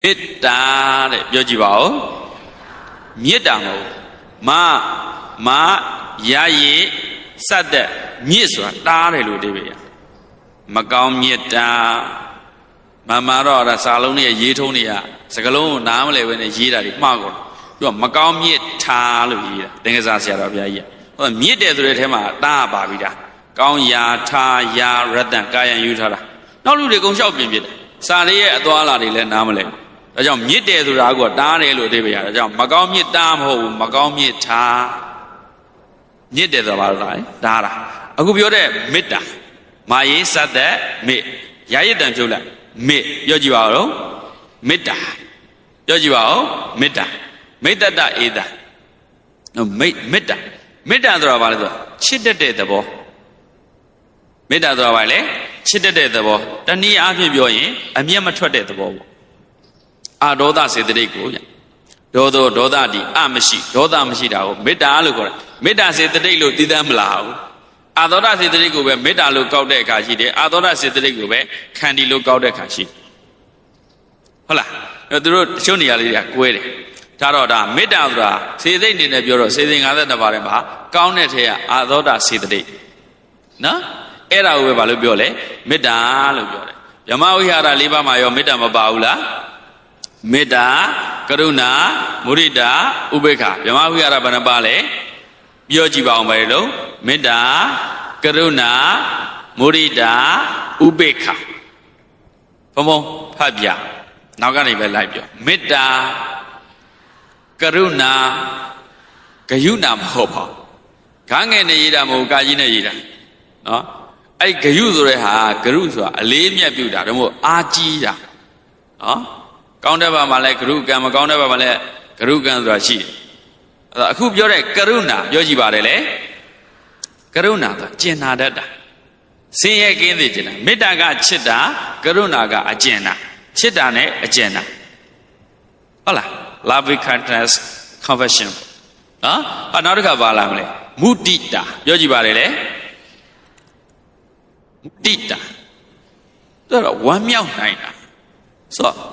Mita, Yojibao, Miedamo, Ma, Yaye, Sada, Miswa, Darelu Devia, Macau Mieta, Mamara, Salonia, Yetonia, Sagalo, Namale, when a Yida, Mago, you are Macau Mieta, Luia, things as Yarabia. Miete the Tema, Da Babida, Gong Ya, Ta, Ya, Radan, Gaya, Utara. Now do they go shopping with Sally at Dwala, Namale. A young midday to Rago, Daniel, Devia, a young Magami Dam ho, Magami Ta Nidde the Valai, Dara. A good yode, Mita. My is sat there, me, Yayidan Jula, me, Yojivaro, Mita, Yojivao, Mita, Mita da Eda. No, Mita, Mita the Ravaldo, chitted the ball. Mita the Vale, chitted the ball, Tani Aviboy, and Yamatrade the ball. Doda said the Rico. Dodo, Doda di Amashi, Doda Mashida, Meta Alugo. Meta said the Rico did them loud. Adora said the Rico, Meta look out there, Kashi, Adora said the Rico, Candy look out there, Kashi. Hola, the road Shonialia, query. Taroda, Meta, say they need a bureau, saying other Navaramba, counted here, Adora said the Rico. No? Era Valubiole, Meta Alugo. Yamawi had a liba mayo, Meta Mabaula. Meda, Karuna, Murida, Ubeka, Yamawi Arabanabale, Yojiba Marilo, Meda, Karuna, Murida, Ubeka. Pomo, Pabia, Nagani Belabio, Meda, Karuna, Kayuna Hopa, Kangan Ida Mokajina Ida. No, I Kayureha, Karuswa, Alemia Buda, Ajida. No? Countaba Malay Karuka, Countaba Malay Karukan Rashi. Who you're a Karuna, Yoji Barele? Karuna, Jena Dada. See again the Jena. Midaga Chida, Karunaga, a Jena. Chidane, a Jena. Hola, lovely kindness, confession. Huh? Another Valamle. Mudita, Yoji Barele. Mudita. There are 1 meow nine. So.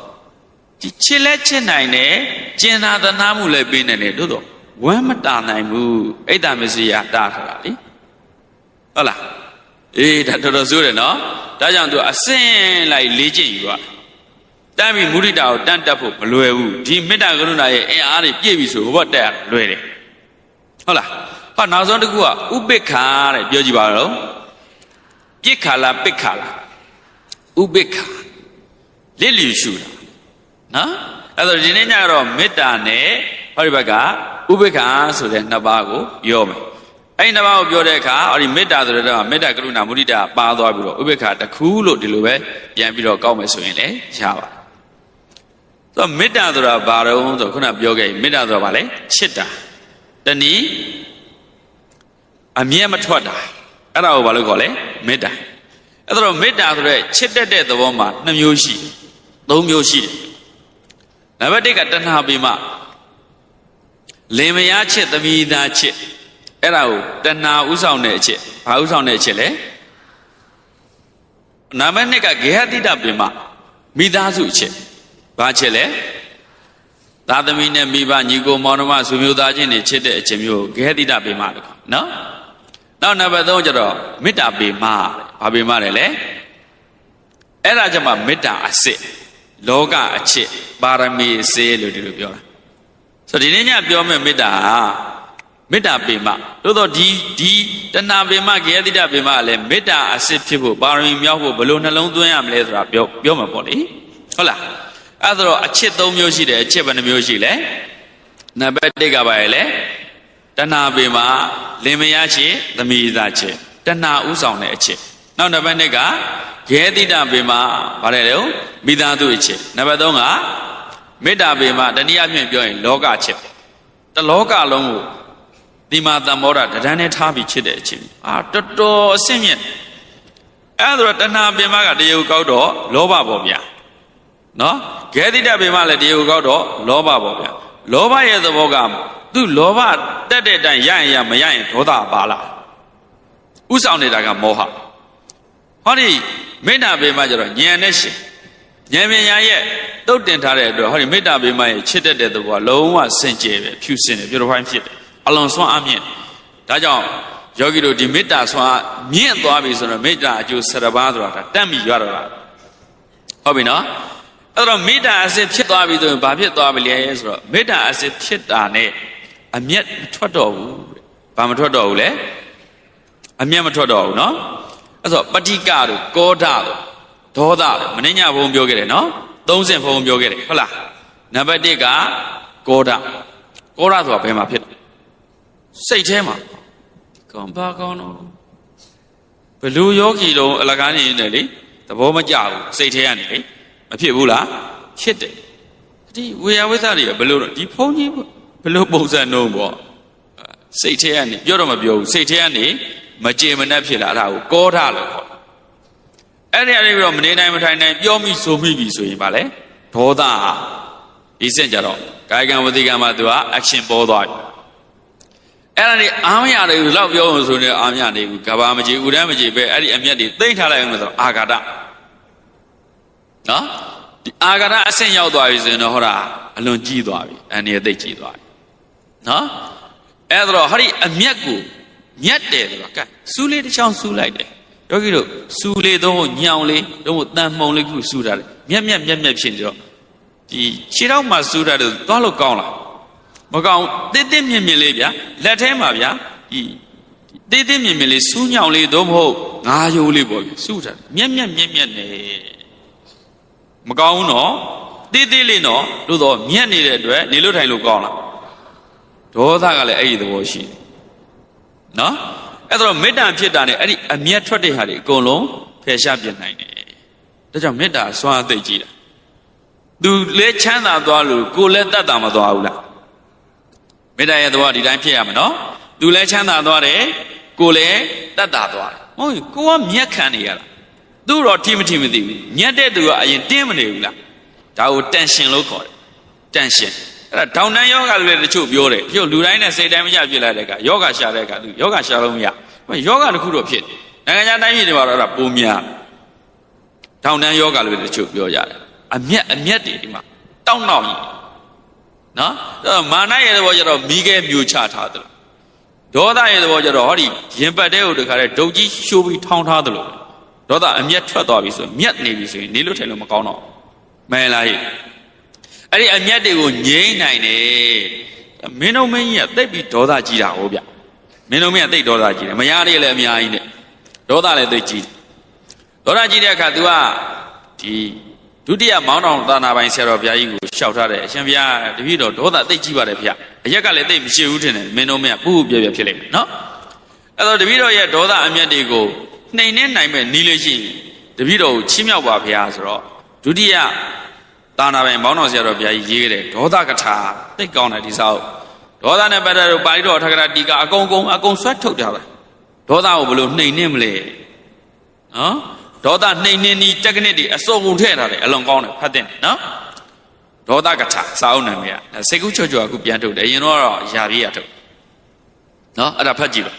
Chile nine, Jena the Namule bin and a dodo. Wemata moo, Ada Messia Darali. Hola, that to the Zureno, Dajan to a sin like Legion you are. Dami Murida, Dantapo, Lueu, Jim Medagruna, Ari Givisu, what there, really. Hola, how now on the Gua, Ubeka, Yojibaro, Yekala, Pekala, Ubeka, Lily Shooter. No? Other Jinaro, Metane, Horibaga, Ubeka, so then Nabago, Yome. I never Biodeka, or Meta, Meta Gruna, Murida, Bado, Ubeka, the Kulo, Dilube, Yambiro, Gomez, Java. So Meta, the Baro, the Kuna Bioge, Meta, the Valley, Chita. The knee, a mere matwada, and our Valogole, Meta. Other Meta, Chita, the woman, Namushi, no Mushi. Never take a Tanhabima. Lemeache, the Vida chit. Erao, Tana Usaune chit. Hausaune chile. Namanica Gehadida Bima. Midazu chit. Bachele. Tadamina Biba, Nigo Monoma, Sumudajin, chit, Chemu, Gehadida Bima. No? Now never don't you know. Mita Bima, Abimarele. Erajama Mita, I say. Loga a chip, Barami say little. So the Nina Biome Mita Bima, Ludo D, Tana Bima, Gedida Bima, Mita, a sip people, Barami Yahu, Balloon alone to am later up Bioma body. Hola, other a chip do music, a chip and a music, Nabediga Baile, Tana Bima, Lemeachi, the Midache, Tana Usone chip. Now Nabediga. Gedida Bima, Parelo, Bida do it, Navadonga, Meda Bima, the Niamian Loga chip. The Loga long, Dima the Mora, the Danet Habi Chidechim. Ah, Toto Simeon. Other Tana Bimaga, the Ugodo, Loba Bobia. No? Gedida Bima, the Ugodo, Loba Bobia. Loba is the Bogam. Do Loba, that day, Yan Mayan, Toda Bala. Who sounded like a moha? Honey, Mena be major, Yaneshi. Yamia, တုတ်တင်ထားတဲ့အတွက်ဟောဒီမေတ္တာပေးမှရဲ့ချစ်တတ်တဲ့သဘောလုံးဝစင်ကြယ်ပဲဖြူစင်တယ်ပြတော်ဖိုင်းဖြစ်တယ်အလွန်ဆွမ်းအမြင့်ဒါကြောင့်ယောဂီတို့ဒီမေတ္တာဆွမ်းမြင့်သွားပြီဆိုတော့မေတ္တာအကျိုး7ပါးဆိုတာဒါတက်ပြီးရတော့တာဟုတ်ပြီနော်အဲ့တော့မေတ္တာအစစ်ဖြစ်သွားပြီဆိုရင်ဘာဖြစ်သွားပြီလဲဆိုတော့မေတ္တာအစစ်ဖြစ်တာနဲ့အမျက်မထွက်တော့ဘူးဘာမထွက်တော့ဘူးလဲအမျက်မထွက်တော့ဘူးနော်အဲ့ဆိုပဋိကတို့ကောဓတို့ဒေါသတို့မင်းညာဘုံပြောခဲ့တယ်နော်3ဆင့်ဘုံပြောခဲ့တယ်ဟုတ်လားနံပါတ်1ကကောဓဆိုတာဘယ်မှာဖြစ်စိတ်ထဲမှာကောင်းပါကောင်းတော့ဘလူယောဂီတုံးအလကားနေနေလေသဘောမကျဘူးစိတ်ထဲကနေလေမဖြစ်ဘူးလားဖြစ်တယ်ဒီဝေယဝိသတွေကဘလို့ဒီဖုန်းကြီးဘလို့ပုံစံနှုံးပေါ့စိတ်ထဲကနေပြောတော့မပြောဘူးစိတ်ထဲကနေမကြေမနက်ဖြစ်လာတာကိုကောဓလို့ခေါ်အဲ့ဒီအရေးပြီးတော့မနေနိုင်မထိုင်နိုင်ပြောမိဆိုမိပြီဆိုရင်ဗာလဲဒေါသဒီစက်ကြတော့ကာယကံဝတိကံမှာသူက action ပေါ်သွားပြီအဲ့ဒါနေအားမရတယ်ဘူးလောက်ပြောလို့ဆိုနေအားမရနေဘူးကဘာမကြည့်ဥဒန်းမကြည့်ပဲအဲ့ဒီအမျက်တွေသိမ့်ထားလိုက်အောင်ဆိုတော့အာဃာတနော်ဒီအာဃာတအဆင့်ရောက်သွားပြီဆိုရင်တော့ဟောတာအလွန်ကြီးသွားပြီအန္တရာယ်သိကြီးသွားပြီနော်အဲ့ဒါတော့ဟောဒီအမျက်ကိုမြတ်တယ်ဆိုတော့ကဲစူးလေးတစ်ချောင်းစူးလိုက်တယ်ယောဂီတို့စူးလေးတော့ညောင်လေးတော့တန်မှုံလေးခုစူးတာလေမြက်ဖြစ်နေတော့ဒီခြေထောက်မှာစူးတာတော့သွားလို့ကောင်းလားမကောင်းတင်းမြင့်လေးဗျာလက်ထဲမှာဗျာဒီတင်းမြင့်လေးစူးညောင်လေးတော့မဟုတ်ငါးရိုးလေးပေါ့ဗျာစူးတာမြက်နေမကောင်းဘူးနော်သေးလေးနော်တို့တော့မြက်နေတဲ့အတွက်နေလို့ထိုင်လို့ကောင်းလားဒေါသကလည်းအဲ့ဒီသဘောရှိတယ်နော်အဲ့တော့မေတ္တာဖြစ်တာနဲ့အဲ့ဒီအမျက်ထွက်တဲ့ဟာတွေအကုန်လုံးဖယ်ရှားပြနိုင်တယ်ဒါကြောင့်မေတ္တာစွမ်းအသိကြီးတာသူလည်းချမ်းသာသွားလို့ကိုယ်လည်းတတ်တာမသွားဘူးလားမေတ္တာရဲ့သဘောဒီတိုင်းဖြစ်ရမယ်နော်သူလည်းချမ်းသာသွားတယ်ကိုယ်လည်းတတ်တာသွားတယ်ဟုတ်ပြီကိုကမြက်ခံနေရတာသူတော့ထိမသိဘူးမြက်တဲ့သူကအရင်တင်းမနေဘူးလားဒါကိုတန်ရှင်လို့ခေါ်တယ်တန်ရှင်အဲ့ဒါဒေါန်တန်းယောဂလည်းတချို့ပြောတယ်တချို့လူတိုင်းနဲ့စိတ်တိုင်းမကြဖြစ်လိုက်တဲ့ကယောဂရှာတဲ့ကသူယောဂရှာလို့မရယောဂတစ်ခုတော့ဖြစ်တယ်နိုင်ငံခြားတိုင်းပြည်တွေမှာတော့အဲ့ဒါပုံများဒေါန်တန်းယောဂလည်းတချို့ပြောကြတယ်အမျက်တွေဒီမှာတောင်းကြီးနော်အဲ့မာနရဲ့သဘောကျတော့မိခဲမျိုးချထားတယ်ဒေါသရဲ့သဘောကျတော့ဟောဒီရင်ပတ်တဲ့ဟိုတခါတည်းဒုတ်ကြီးရှိုးပြီးထောင်းထားတယ်လို့ဒေါသအမျက်ထွက်သွားပြီဆိုမြက်နေပြီဆိုရင်နေလို့ထိုင်လို့မကောင်းတော့မဲလားဟိအဲ့ဒီအမျက်တွေကိုငြိမ်းနိုင်တယ်မင်းတို့မင်းကြီးကသိပ်ပြီးဒေါသကြီးတာဟောဗျမင်းတို့မင်းကသိပ်ဒေါသကြီးတယ်မယားလေးလည်းအများကြီးနဲ့ဒေါသလည်းသိပ်ကြီးဒေါသကြီးတဲ့အခါ तू ကဒီဒုတိယမောင်းတောင်သာနာပိုင်ဆရာတော်ဘုရားကြီးကိုလျှောက်ထားတယ်အရှင်ဘုရားတပည့်တော်ဒေါသသိပ်ကြီးပါတယ်ဗျအရက်ကလည်းသိပ်မရှိဘူးထင်တယ်မင်းတို့မင်းကပူပြဖြစ်လိမ့်မယ်နော်အဲ့တော့တပည့်တော်ရဲ့ဒေါသအမျက်တွေကိုနှိမ်နှင်းနိုင်မဲ့နီးလို့ရှိရင်တပည့်တော်ကိုချီးမြှောက်ပါဘုရားဆိုတော့ဒုတိယသာနာပိုင်မောင်းတော်ဆရာတော်ဘုရားကြီးရေးခဲ့တယ်ဒေါသကထာသိကောင်းတယ်ဒီစာအုပ်ဒေါသနဲ့ပတ်သက်လို့ပါဠိတော်အထက်ကရာတီကအကုန်ဆွဲထုတ်ကြတာဒေါသကိုဘယ်လိုနှိမ်နှင်းမလဲနော်ဒေါသနှိမ်နှင်းဒီတက္ကနစ်တွေအစုံကုန်ထည့်ထားတယ်အလွန်ကောင်းတယ်ဖတ်တဲ့နော်ဒေါသကထာစာအုပ်နာမည်ကစိတ်ကူးချောချောအခုပြန်ထုတ်တယ်အရင်တော့ယာပြည့်ရထုတ်နော်အဲ့ဒါဖတ်ကြည့်ပါ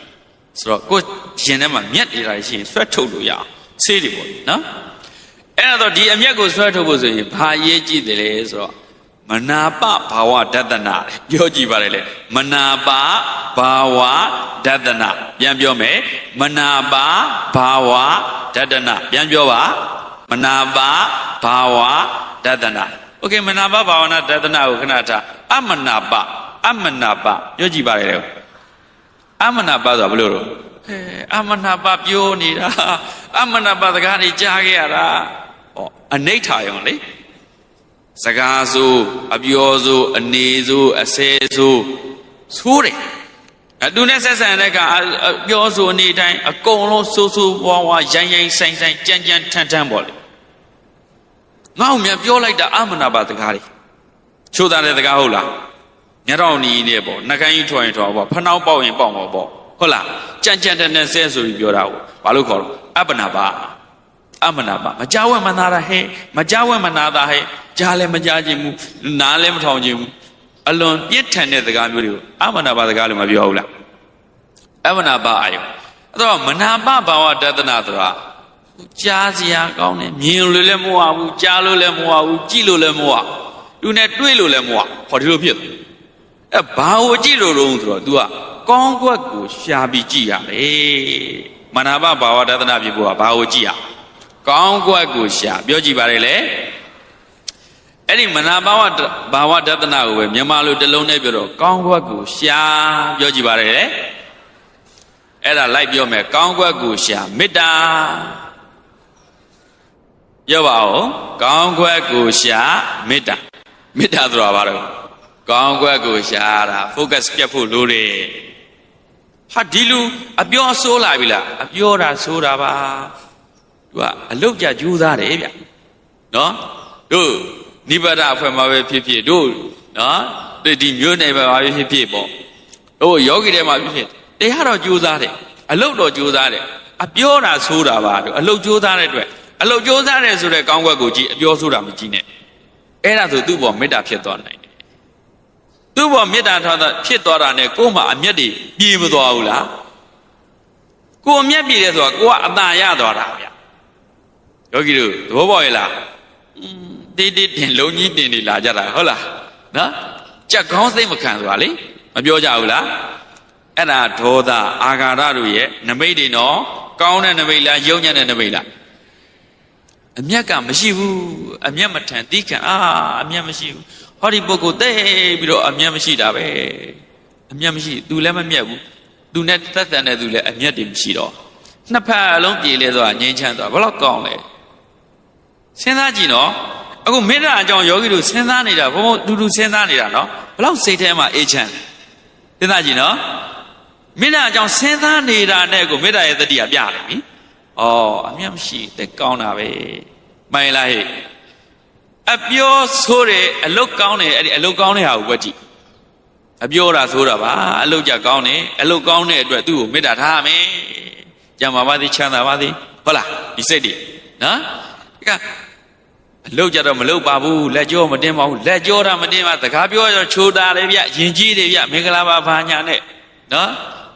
ဆိုတော့ကိုရင်ထဲမှာမြက်နေတာရှိရင်ဆွဲထုတ်လို့ရအောင်ဆေးတွေပေါ့နော်အဲ့တော့ဒီအမျက်ကိုဆွဲထုတ်ဖို့ဆိုရင်ဘာရေးကြည့်တယ်လဲဆိုတော့မနာပဘာဝဒသနာပြောကြည့်ပါလေမနာပဘာဝဒသနာပြန်ပြောမယ်မနာပဘာဝဒသနာပြန်ပြောပါမနာပဘာဝဒသနာโอเคမနာပဘာဝနာဒသနာကိုခဏထားအမနာပပြောကြည့်ပါလေအမနာပဆိုတာဘယ်လိုလဲအမနာပပြောနေတာအမနာပစကားတွေကြားခဲ့ရတာအနိဋ္ဌာယုံလေစကားဆိုအပြောဆိုအနေဆိုအစဲဆိုဆိုးတယ်သူနဲ့ဆက်ဆံတဲ့ကအပြောဆိုအနေတိုင်းအကုန်လုံးဆိုးဆိုးဝါးဝါရိုင်းဆိုင်ကြမ်းထန်ပေါ့လေငါ့ကိုမြန်ပြောလိုက်တာအမနာပါစကားတွေချိုးသားတဲ့စကားဟုတ်လားမျက်တော်နီးနေပေါ့နှကိုင်းကြီးထွင်ပေါ့ဖနှောင်းပေါက်ရင်ပေါက်မှာပေါ့ဟုတ်လားကြမ်းတဲ့ဆဲဆိုပြီးပြောတာကိုဘာလို့ခေါ်တော့အပနာပါအမနာပါမကြောက်ဝဲမနာတာဟဲ့မကြောက်ဝဲမနာတာဟဲ့ကြားလည်းမကြားခြင်းဘူးနားလည်းမထောင်ခြင်းဘူးအလွန်ပြစ်ထန်တဲ့စကားမျိုးတွေကိုအမနာပါစကားလို့မပြောဘူးလားအမနာပါအာယုအဲ့တော့မနာပဘာဝဒသနာဆိုတာ ကြားစရာကောင်းတယ်မြင်လို့လည်းမဝဘူးကြားလို့လည်းမဝဘူးကြည့်လို့လည်းမဝသူနဲ့တွေ့လို့လည်းမဝဟောဒီလိုဖြစ်တယ်ဘာကိုကြည့်လို့တော့ဆိုတော့ तू ကကောင်းကွက်ကိုရှာပြီးကြည့်ရတယ်မနာဘဘာဝတဒနာဖြစ်ဖို့ကဘာကိုကြည့်ရကောင်းကွက်ကိုရှာပြောကြည့်ပါလေလေအဲ့ဒီမနာဘာဝတဒနာကိုပဲမြန်မာလိုတစ်လုံးနဲ့ပြောတော့ကောင်းကွက်ကိုရှာပြောကြည့်ပါလေလေအဲ့ဒါလိုက်ပြောမယ်ကောင်းကွက်ကိုရှာမေတ္တာပြောပါဦးကောင်းကွက်ကိုရှာမေတ္တာမေတ္တာဆိုတာဘာလဲကောင်းကွက်ကိုရှာတာ focus ပြတ်ဖို့လိုတယ်ဟာဒီလူအပြောဆိုးလာပြီလားအပြောတာဆိုးတာပါသူကအလုတ်ကြကြိုးစားတယ်ဗျနော်တို့နိဗ္ဗာန်အဖွဲ့မှာပဲဖြစ်ဖြစ်တို့နော်ဒီမျိုးနယ်မှာပဲဖြစ်ဖြစ်ပေါ့တို့ယောဂီတွေမှာဖြစ်ဖြစ်တရားတော့ကြိုးစားတယ်အလုတ်တော့ကြိုးစားတယ်အပြောတာဆိုးတာပါတို့အလုတ်ကြိုးစားတဲ့အတွက်အလုတ်ကြိုးစားတယ်ဆိုတဲ့ကောင်းကွက်ကိုကြည့်အပြောဆိုးတာမကြည့်နဲ့အဲ့ဒါဆိုသူ့ဘောမေတ္တာဖြစ်သွားနိုင်တယ်သူ့ဘောမေတ္တာထားတာဖြစ်သွားတာနဲ့ကိုယ်မှာအမျက်တွေပြေမသွားဘူးလားကိုယ်အမျက်ပြေတယ်ဆိုတာကိုကအသာရသွားတာဗျယောဂီတို့သဘောပေါက်ရဲ့လားတေးတင်လုံးကြီးတင်နေလာကြတာဟုတ်လားနော်ကြက်ကောင်းစိတ်မခံဆိုတာလေမပြောကြဘူးလားအဲ့ဒါဒေါသအာဃာတတို့ရဲ့နမိတ်တွေနော်ကောင်းတဲ့နမိတ်လားယုံညံ့တဲ့နမိတ်လားအမျက်ကမရှိဘူးအမျက်မထန်တိခံအမျက်မရှိဘူးဟောဒီပုဂ္ဂိုလ်သိပြီးတော့အမျက်မရှိတာပဲအမျက်မရှိသူလည်းမမျက်ဘူးသူနဲ့သက်သက်နဲ့သူလည်းအမျက်တွေမရှိတော့နှစ်ဖက်အလုံးပြေလဲဆိုတာငြိမ်းချမ်းသွားဘယ်တော့ကောင်းလဲစဉ်းစားကြည့်နော်အခုမေတ္တာအကြောင်းယောဂီတို့စဉ်းစားနေတာဘုံတူတူစဉ်းစားနေတာနော်ဘယ်တော့စိတ်ထဲမှာအေးချမ်းစဉ်းစားကြည့်နော်မေတ္တာအကြောင်းစဉ်းစားနေတာနဲ့ကိုမေတ္တာရဲ့တတိယပြတယ်ပြီဩအမျက်မရှိတဲ့ကောင်းတာပဲမှန်လားဟဲ့အပြောဆိုးတယ်အလုတ်ကောင်းတယ်အဲ့ဒီအလုတ်ကောင်းတဲ့ဟာကိုကွက်ကြည့်အပြောတာဆိုးတာပါအလုတ်ကြကောင်းတယ်အလုတ်ကောင်းတဲ့အတွက်သူ့ကိုမေတ္တာထားရမယ်ကြံပါပါသေးချမ်းသာပါသေးဟုတ်လားဒီစိတ်တွေနော်ဒီကအလုတ်ကြတော့မလုတ်ပါဘူးလက်ကြောမတင်းပါဘူးလက်ကြောတာမတင်းပါစကားပြောတော့ချိုးတာတယ်ဗျရင်ကြီးတယ်ဗျမင်္ဂလာပါဘာညာနဲ့နော်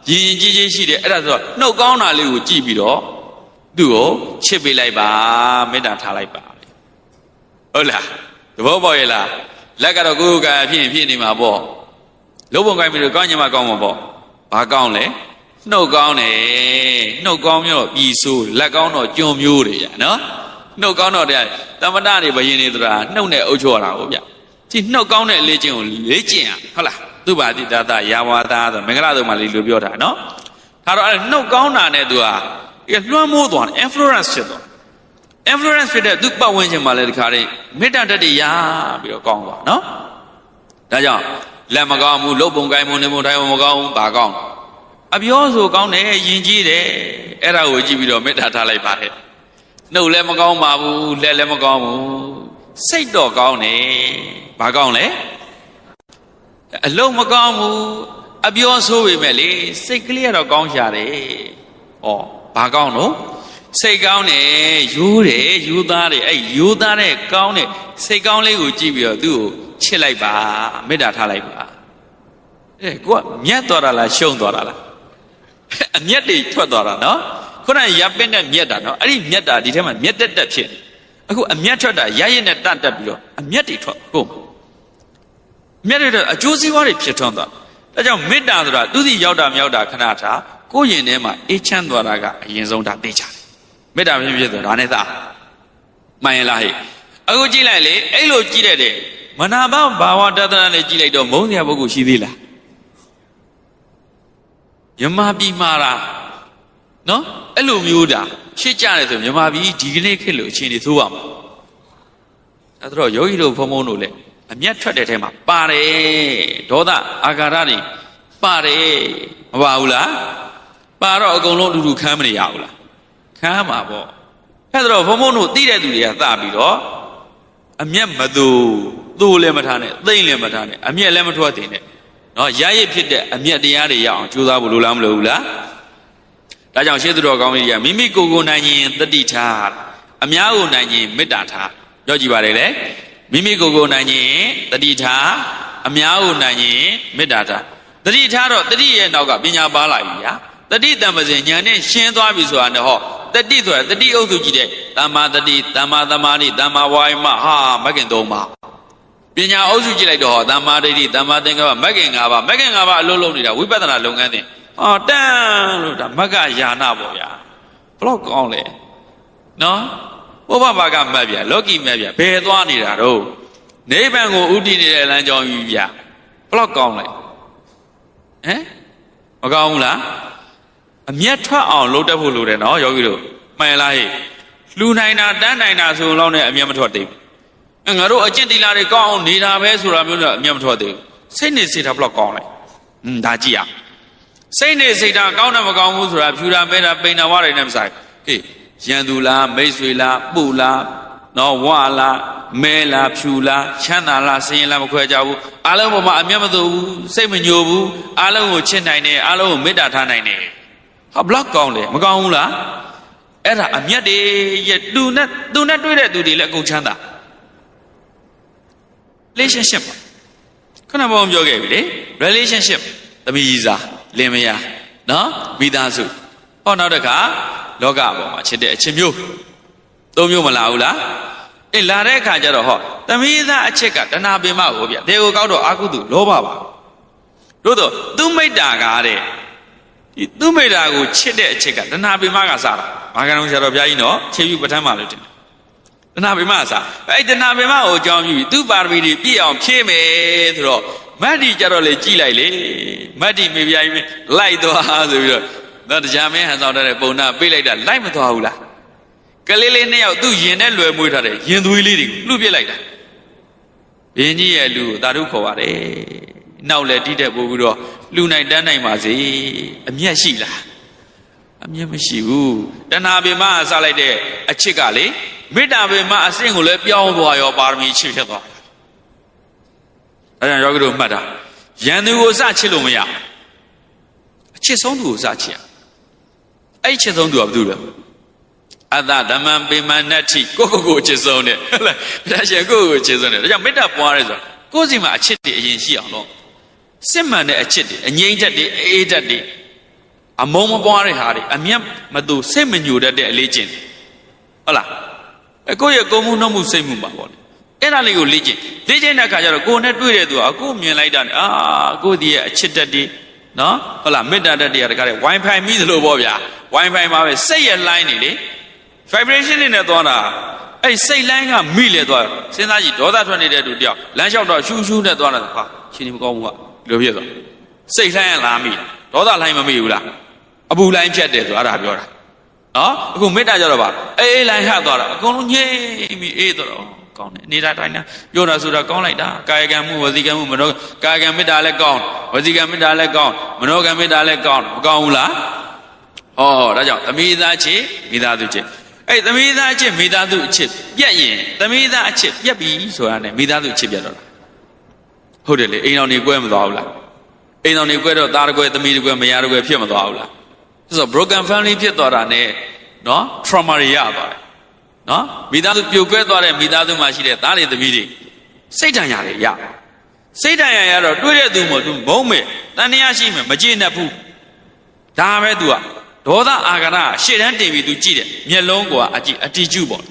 ရင်ကြီးကြီးရှိတယ်အဲ့ဒါဆိုတော့နှုတ်ကောင်းတာလေးကိုကြည့်ပြီးတော့သူ့ကိုချစ်ပေးလိုက်ပါမေတ္တာထားလိုက်ပါဟုတ်လားသဘောပေါက်ရဲ့လားလက်ကတော့ကိုယ်ကဖြစ်ရင်ဖြစ်နေမှာပေါ့လုံးပုံကိုင်းပြီးတော့ကောင်းညမကောင်းမှာပေါ့ဘာကောင်းလဲနှုတ်ကောင်းတယ်နှုတ်ကောင်းမျိုးတော့ပြည်ဆိုးလက်ကောင်းတော့ကျွံမျိုးတွေရနော်နှုတ်ကောင်းတော့တဲ့တမ္ပတတွေဘယင်းနေသလားနှုတ်နဲ့အုပ်ချုပ်ရတာဟုတ်ဗျဒီနှုတ်ကောင်းတဲ့လေ့ကျင့်ကိုလေ့ကျင့်ရဟုတ်လားသူပါတိတသယာဝါဒဆိုမင်္ဂလာတို့မှလေးလိုပြောတာနော်ဒါတော့အဲ့နှုတ်ကောင်းတာနဲ့သူကလွှမ်းမိုးသွားတယ် influence ဖြစ်သွားinfluence ဖြစ်တဲ့သူပတ်ဝန်းကျင်မှာလည်းဒီခါလေးမေတ္တာတက်တရပြီးတော့ကောင်းသွားနော်ဒါကြောင့်လက်မကောင်းဘူးလှုပ်ပုံကိုင်းပုံနေပုံတိုင်းပုံမကောင်းဘူးဘာကောင်းအပြောဆိုကောင်းတယ်ယဉ်ကျေးတယ်အဲ့ဒါကိုကြည့်ပြီးတော့မေတ္တာထားလိုက်ပါတယ်နှုတ်လည်းမကောင်းပါဘူးလက်လည်းမကောင်းဘူးစိတ်တော့ကောင်းတယ်ဘာကောင်းလဲအလုံးမကောင်းဘူးအပြောဆိုပေမဲ့လေစိတ်ကလေးကတော့ကောင်းရှာတယ်ဩဘာကောင်းတော့စိတ်ကောင်းတယ်ယူတယ်ယူသားတယ်အဲ့ယူသားတဲ့ကောင်းတဲ့စိတ်ကောင်းလေးကိုကြည့်ပြီးတော့သူ့ကိုချစ်လိုက်ပါမေတ္တာထားလိုက်ပါကိုကမြတ်သွားတာလားရှုံးသွားတာလားအမျက်တွေထွက်သွားတာနော်ခုနရပင်းနဲ့မြက်တာနော်အဲ့ဒီမြက်တာဒီထဲမှာမြက်တက်ဖြစ်နေအခုအမျက်ထွက်တာရရနဲ့တတ်တက်ပြီးတော့အမျက်တွေထွက်ဟုတ်မြက်တွေတော့အကျိုးစီးပွားတွေဖြစ်ထွန်းသွားဒါကြောင့်မေတ္တာဆိုတာသူစီရောက်တာမရောက်တာခဏထားကိုယ့်ရင်ထဲမှာအေးချမ်းသွားတာကအရင်ဆုံးဒါသိချတယ်မေတ္တာဖြစ်ဖြစ်ဆိုဒါနဲ့သာမှန်ရလားဟဲ့အခုကြည့်လိုက်လေအဲ့လိုကြည့်တဲ့မနာဘာဝတဒနာနဲ့ကြည့်လိုက်တော့မုန်းစရာပုဂ္ဂိုလ်ရှိသေးလားမြန်မာပြည်မှာလားနော်အဲ့လိုမျိုးတာဖြစ်ကြတယ်ဆိုမြန်မာပြည်ဒီကနေ့ခေတ်လို့အခြေအနေသိုးရမှာအဲ့တော့ယောဂီတို့ဘုံဘုံတို့လည်းအမျက်ထွက်တဲ့ထဲမှာပါတယ်ဒေါသအာဃာတတွေပါတယ်မပါဘူးလားပါတော့အကုန်လုံးအတူတူခမ်းမနေရဘူးလားခမ်းမှာပေါ့အဲ့တော့ဘုံဘုံတို့သိတဲ့သူတွေကသပြီးတော့အမျက်မသူသိုးလည်းမထားနဲ့သိမ့်လည်းမထားနဲ့အမျက်လည်းမထွက်တင်နဲ့နော်ရရဖြစ်တဲ့အမျက်တရားတွေရအောင်ကြိုးစားဖို့လိုလားမလိုဘူးလားဒါကြောင့်ရှေးသူတော်ကောင်းကြီးကမိမိကိုယ်ကိုနိုင်ရင်တတိထားအများကိုနိုင်ရင်မေတ္တာထားပြောကြည့်ပါလေမိမိကိုယ်ကိုနိုင်ရင်တတိထားအများကိုနိုင်ရင်မေတ္တာထားတတိထားတော့တတိရဲ့နောက်ကပညာပါလာပြီဗျာတတိတံပစင်ဉာဏ်နဲ့ရှင်းသွားပြီဆိုတာနဲ့ဟောတ တတိဆိုတာတတိအုပ်စုကြည့်တဲ့တမ္မာတတိတမ္မာသမာဓိတမ္မာဝါယမဟာမဂ္ဂင်၃ပါးပညာအုပ်စုကြည့်လိုက်တော့တမ္မာဒိဋ္ဌိတမ္မာသင်္ကပ္ပမဂ္ဂင်၅ပါးမဂ္ဂင်၅ပါးအလုံးလုံးနေတာဝိပဿနာလုပ်ငန်းတင်တန်းလို့ဒါမဂ္ဂယာနာပေါ့ဗျာဘလောက်ကောင်းလဲနော်ဘုဘဘာကမတ်ဗျာလောကီမတ်ဗျာဘယ်သွားနေတာတော့နိဗ္ဗာန်ကိုဥတည်နေတဲ့လမ်းကြောင်းကြီးဗျာဘလောက်ကောင်းလဲမကောင်းဘူးလားအမျက်ထွက်အောင်လုပ်တတ်ဖို့လိုတယ်နော်ယောဂီတို့မှန်လားဟဲ့လူနိုင်တာတန်းနိုင်တာဆိုတော့လည်းအမျက်မထွက်သေးဘူးငါတို့အကျင့်တီလာတွေကောင်းအောင်နေတာပဲဆိုတာမျိုးလည်းအမျက်မထွက်သေးဘူးစိတ်နေစိတ်ထားဘလောက်ကောင်းလဲဒါကြည့်ရစိတ်နေစိတ်ထားကောင်းတယ်မကောင်းဘူးဆိုတာဖြူတာမဲတာပိန်တာဝါတွေနဲ့မဆိုင်ဟေးရန်သူလားမိတ်ဆွေလားပူလားနော်ဝါလားမဲလားဖြူလားချမ်းသာလားစင်ရင်လားမခွဲကြဘူးအားလုံးပေါ်မှာအမျက်မသွဘူးစိတ်မညိုဘူးအားလုံးကိုချစ်နိုင်တယ်အားလုံးကိုမေတ္တာထားနိုင်တယ်ဟာဘလောက်ကောင်းလဲမကောင်းဘူးလားအဲ့ဒါအမျက်တွေရဲ့သူနဲ့တွေ့တဲ့သူတွေလည်းအကုန်ချမ်းသာ relationship ခဏပေါင်းပြောခဲ့ပြီလေ relationship သမီးကြီးစားလင်မယားနော်မိသားစုဟောနောက်တစ်ခါလောကပေါ်မှာချစ်တဲ့အချစ်မျိုး၃မျိုးမလာဘူးလားလာတဲ့အခါကျတော့ဟောသမီးသားအချစ်ကတဏှာပင်မကိုဗျတေကိုကောက်တော့အာကုတုလောဘပါတို့တော့သူမိတ္တာကားတဲ့ဒီသူမိတ္တာကိုချစ်တဲ့အချစ်ကတဏှာပင်မကစားတာဘာကံလုံးဆရာတော်ဘုရားကြီးနော်ခြေပြုပဋ္ဌာန်းမှာလို့တင်တဏှာပင်မစားအဲ့တဏှာပင်မကိုအကြောင်းပြုပြီးသူပါရမီတွေပြည့်အောင်ဖြည့်မယ်ဆိုတော့မတ်တီကြတော့လေကြည်လိုက်လေမတ်တီမေပြားကြီးလိုက်သွားဆိုပြီးတော့တရားမင်းဟန်ဆောင်တဲ့ပုံနာပေးလိုက်တာလိုက်မသွားဘူးလားကလေးလေးနှစ်ယောက်သူ့ရင်နဲ့လွယ်မွေးထားတဲ့ရင်သွေးလေးတွေကိုလှုပ်ပြစ်လိုက်တာဘင်းကြီးရဲ့လူကိုသာဓုခေါ်ပါတယ်နောက်လည်းတိတက်ပို့ပြီးတော့လှူနိုင်တန်းနိုင်ပါစေအမျက်ရှိလားအမျက်မရှိဘူးတဏှာပင်မအစားလိုက်တဲ့အချစ်ကလေမေတ္တာပင်မအစင့်ကိုလည်းပြောင်းသွားရောပါရမီချစ်ဖြစ်သွားအဲဒါကြောင့်ယောဂီတို့မှတ်တာရန်သူကိုစချစ်လို့မရအချစ်ဆုံးသူကိုစချစ်အဲ့ချစ်ဆုံးသူကဘာလို့လဲအတ္တဓမ္မံပိမနတ္ထိကိုချစ်ဆုံးတယ်ဟုတ်လားဒါရှင်ကိုချစ်ဆုံးတယ်ဒါကြောင့်မေတ္တာပွားရဲဆိုတာကိုယ်စီမှာအချစ်တွေအရင်ရှိအောင်လို့စစ်မှန်တဲ့အချစ်တွေအငြိမ့်ချက်တွေအေးချက်တွေအမုန်းမပွားတဲ့ဟာတွေအမျက်မတူစိတ်မညိုတတ်တဲ့အလေးကျင့်ဟုတ်လားကိုယ့်ရဲ့ကိုယ်မှုနှုတ်မှုစိတ်မှုပါပေါ့လေအဲ့ဒါလေးကိုလေ့ကျင့်တဲ့အခါကျတော့ကိုယ်နဲ့တွေ့တဲ့သူကကိုယ်မြင်လိုက်တာကိုယ့်ဒီရဲ့အချစ်တက်တွေနော်ဟုတ်လားမေတ္တာတက်တွေကတခါတည်း Wi-Fi မိသလိုပေါ့ဗျာ Wi-Fi မှာပဲစိတ်ရဲ့ line နေလေ vibration နဲ့သွားတာအဲ့စိတ် line ကမိလေသွားစဉ်းစားကြည့်ဒေါသထွက်နေတဲ့သူတယောက်လမ်းလျှောက်တော့ရှူးရှူးနဲ့သွားတာဟာရှင်ဒီမကောင်းဘူးကဒီလိုဖြစ်သွားစိတ် line ကလာမိဒေါသ line မမိဘူးလားအပူ line ဖြတ်တယ်ဆိုအဲ့ဒါပြောတာနော်အခုမေတ္တာကြတော့ပါအေး line ဟသွားတာအကုန်လုံးငြိမ့်ပြီးအေးတော့ကောင်းတယ်နေတာတိုင်းတာပြောတာဆိုတာကောင်းလိုက်တာကာယကံမှုဝစီကံမှုမနောကာယကံမေတ္တာလည်းကောင်းဝစီကံမေတ္တာလည်းကောင်းမနောကံမေတ္တာလည်းကောင်းမကောင်းဘူးလားဟောဒါကြောင့်သမီးသားချစ်မိသားစုချစ်အဲ့သမီးသားချစ်မိသားစုအချစ်ပြက်ရင်သမီးသားအချစ်ပြက်ပြီဆိုတာနဲ့မိသားစုအချစ်ပြက်တော့တာဟုတ်တယ်လေအိမ်တော်နေကွဲမသွားဘူးလားအိမ်တော်နေကွဲတော့သားတကွဲသမီးတကွဲမယားတကွဲဖြစ်မသွားဘူးလားဆိုတော့ broken family ဖြစ်သွားတာနဲ့နော် trauma တွေရပါတယ်နော်မိသားစုပြိုကွဲသွားတဲ့မိသားစုမှာရှိတဲ့သားတွေသမီးတွေစိတ်ဓာတ်ရတယ်ရစိတ်ဓာတ်ရတော့တွေးတဲ့သူမို့သူမုန်းမဲ့တန်တရားရှိမဲ့မကျေနပ်ဘူးဒါပဲသူကဒေါသအာဃာတရှေ့တန်းတင်ပြီးသူကြည့်တယ်မျက်လုံးကအကြည့်အတီးကျုပေါ့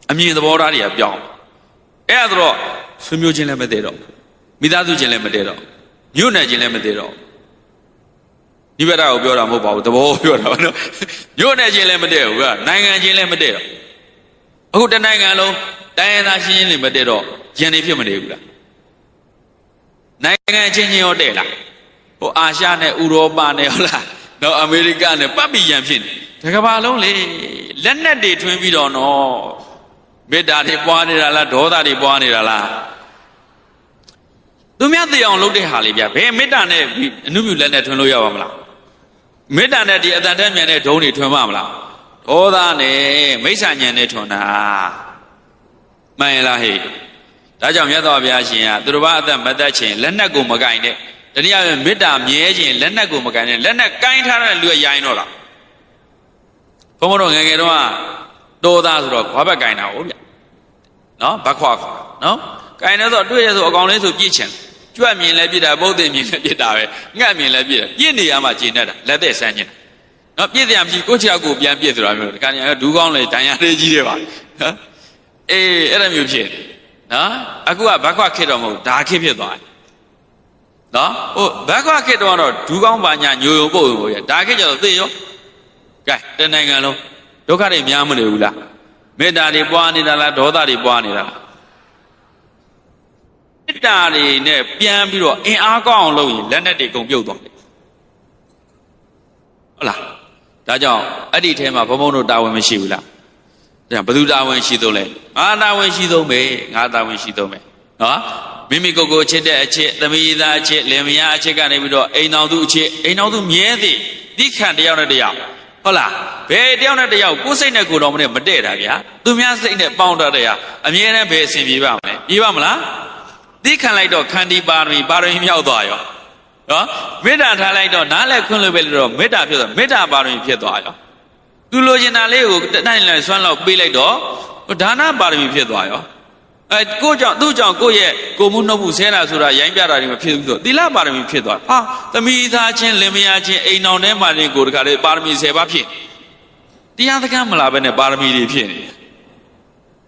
အမြင်သဘောထားတွေကပြောင်းအဲ့ဒါတော့ဆွေမျိုးချင်းလည်းမတည်တော့မိသားစုချင်းလည်းမတည်တော့မြို့နယ်ချင်းလည်းမတည်တော့ဒီဘက်ကိုပြောတာမဟုတ်ပါဘူးသဘောပြောတာနော်မြို့နယ်ချင်းလည်းမတည်ဘူးကနိုင်ငံချင်းလည်းမတည်တော့အခုတနိုင်ငံလုံးတိုင်းရင်းသားရှင်းရှင်းလေးမတည်တော့ရန်နေဖြစ်မနေဘူးလားနိုင်ငံချင်းချင်းရောတဲ့လားဟိုအာရှနဲ့ဥရောပနဲ့ဟုတ်လားနော်အမေရိကနဲ့ပတ်ပြီးရန်ဖြစ်နေတကဘာလုံးလေလက်နက်တွေထွင်းပြီးတော့နော်မေတ္တာတွေပွားနေတာလားဒေါသတွေပွားနေတာလားသူများသိအောင်လုပ်တဲ့ဟာလေးဗျဘယ်မေတ္တာနဲ့အနုမြူလက်နဲ့ထွင်းလို့ရပါမလားမေတ္တာနဲ့ဒီအတန်တက်မြန်တဲ့ဒုံတွေထွင်းပါမလားဒေါသနဲ့မိစ္ဆာဉာဏ်နဲ့ထွန်းတာမှန်လားဟဲ့ဒါကြောင့်မြတ်စွာဘုရားရှင်ကသူတို့ဘာအသက်မသက်ခြင်းလက်နက်ကိုမကင်တဲ့တနည်းအားဖြင့်မေတ္တာမြဲခြင်းလက်နက်ကိုမကင်တဲ့လက်နက်ကင်ထားတဲ့လူရိုင်းတော့လားဘုံဘုံတို့ငယ်ငယ်တော့တိုးသားဆိုတော့ခွာဘက်ကင်တာဟုတ်ဗျနော်ဘက်ခွာခွာနော်ကင်တဲ့ဆိုတွေ့ရဆိုအကောင်လေးဆိုပြည့်ချင်ကြွမြင်လဲပြစ်တာပုတ်သိမြင်လဲပြစ်တာပဲငှက်မြင်လဲပြစ်တယ်ပြစ်နေရမှကျင်တတ်တာလက်သက်ဆန်းခြင်း နော်ပြည့်တယ်မရှိကိုချောက်ကိုပြန်ပြည့်ဆိုတာမျိုးတခါကျရင်ဒူးကောင်းလေတန်ရလေးကြီးတယ်ပါနော်အေးအဲ့လိုမျိုးဖြစ်နော်အခုကဘက်ခွခေတ်တော့မဟုတ်ဒါခေတ်ဖြစ်သွားတယ်နော်ဟိုဘက်ခွခေတ်တော့ဒူးကောင်းပါညာညိုယုံပုတ်ရုံပဲဒါခေတ်ကျတော့သိရောကဲတနိုင်ငံလုံးဒုက္ခတွေများမနေဘူးလားမေတ္တာတွေပွားနေတာလားဒေါသတွေပွားနေတာလားမေတ္တာတွေနဲ့ပြန်ပြီးတော့အင်အားကောင်းအောင်လုပ်ရင်လက်နဲ့တွေကုန်ပြုတ်သွားတယ်ဟုတ်လားဒါကြောင့်အဲ့ဒီထဲမှာဘုံဘုံတို့တာဝန်မရှိဘူးလားဒါဘယ်သူတာဝန်ရှိသုံးလဲငါတာဝန်ရှိသုံးပဲငါတာဝန်ရှိသုံးပဲနော်မိမိကိုယ်ကိုချစ်တဲ့အချစ်သမီးသားအချစ်လင်မယားအချစ်ကနေပြီးတော့အိမ်တော်သူအချစ်အိမ်တော်သူမြဲသည်တိခံတယောက်နဲ့တယောက်ဟုတ်လားဘယ်တယောက်နဲ့တယောက်ကိုယ်စိတ်နဲ့ကိုယ်တော်မနဲ့မတည့်တာဗျာသူများစိတ်နဲ့ပေါင်းတတ်တဲ့အမြဲတမ်းဘယ်အစဉ်ပြေပါမလဲပြေပါမလားတိခံလိုက်တော့ခန္တီပါရမီမြောက်သွားရောနော်မေတ္တာထားလိုက်တော့နားလည်းခွင့်လို့ပဲလို့တော့မေတ္တာဖြစ်သွားမေတ္တာပါရမီဖြစ်သွားရောသူလိုချင်တာလေးကိုတိုင်းလိုက်ဆွမ်းလောက်ပေးလိုက်တော့ဒါနပါရမီဖြစ်သွားရောကိုကြောင့်သူ့ကြောင့်ကိုရဲ့ကိုမှုနှုတ်မှုဆဲတာဆိုတာရိုင်းပြတာတွေမဖြစ်ဘူးဆိုသီလပါရမီဖြစ်သွားဟာသမီးသားချင်းလင်မယားချင်းအိမ်တော်ထဲမှာနေကိုတခါလေပါရမီ10ပါးဖြစ်တရားသကမ်းမလာဘဲနဲ့ပါရမီတွေဖြစ်နေ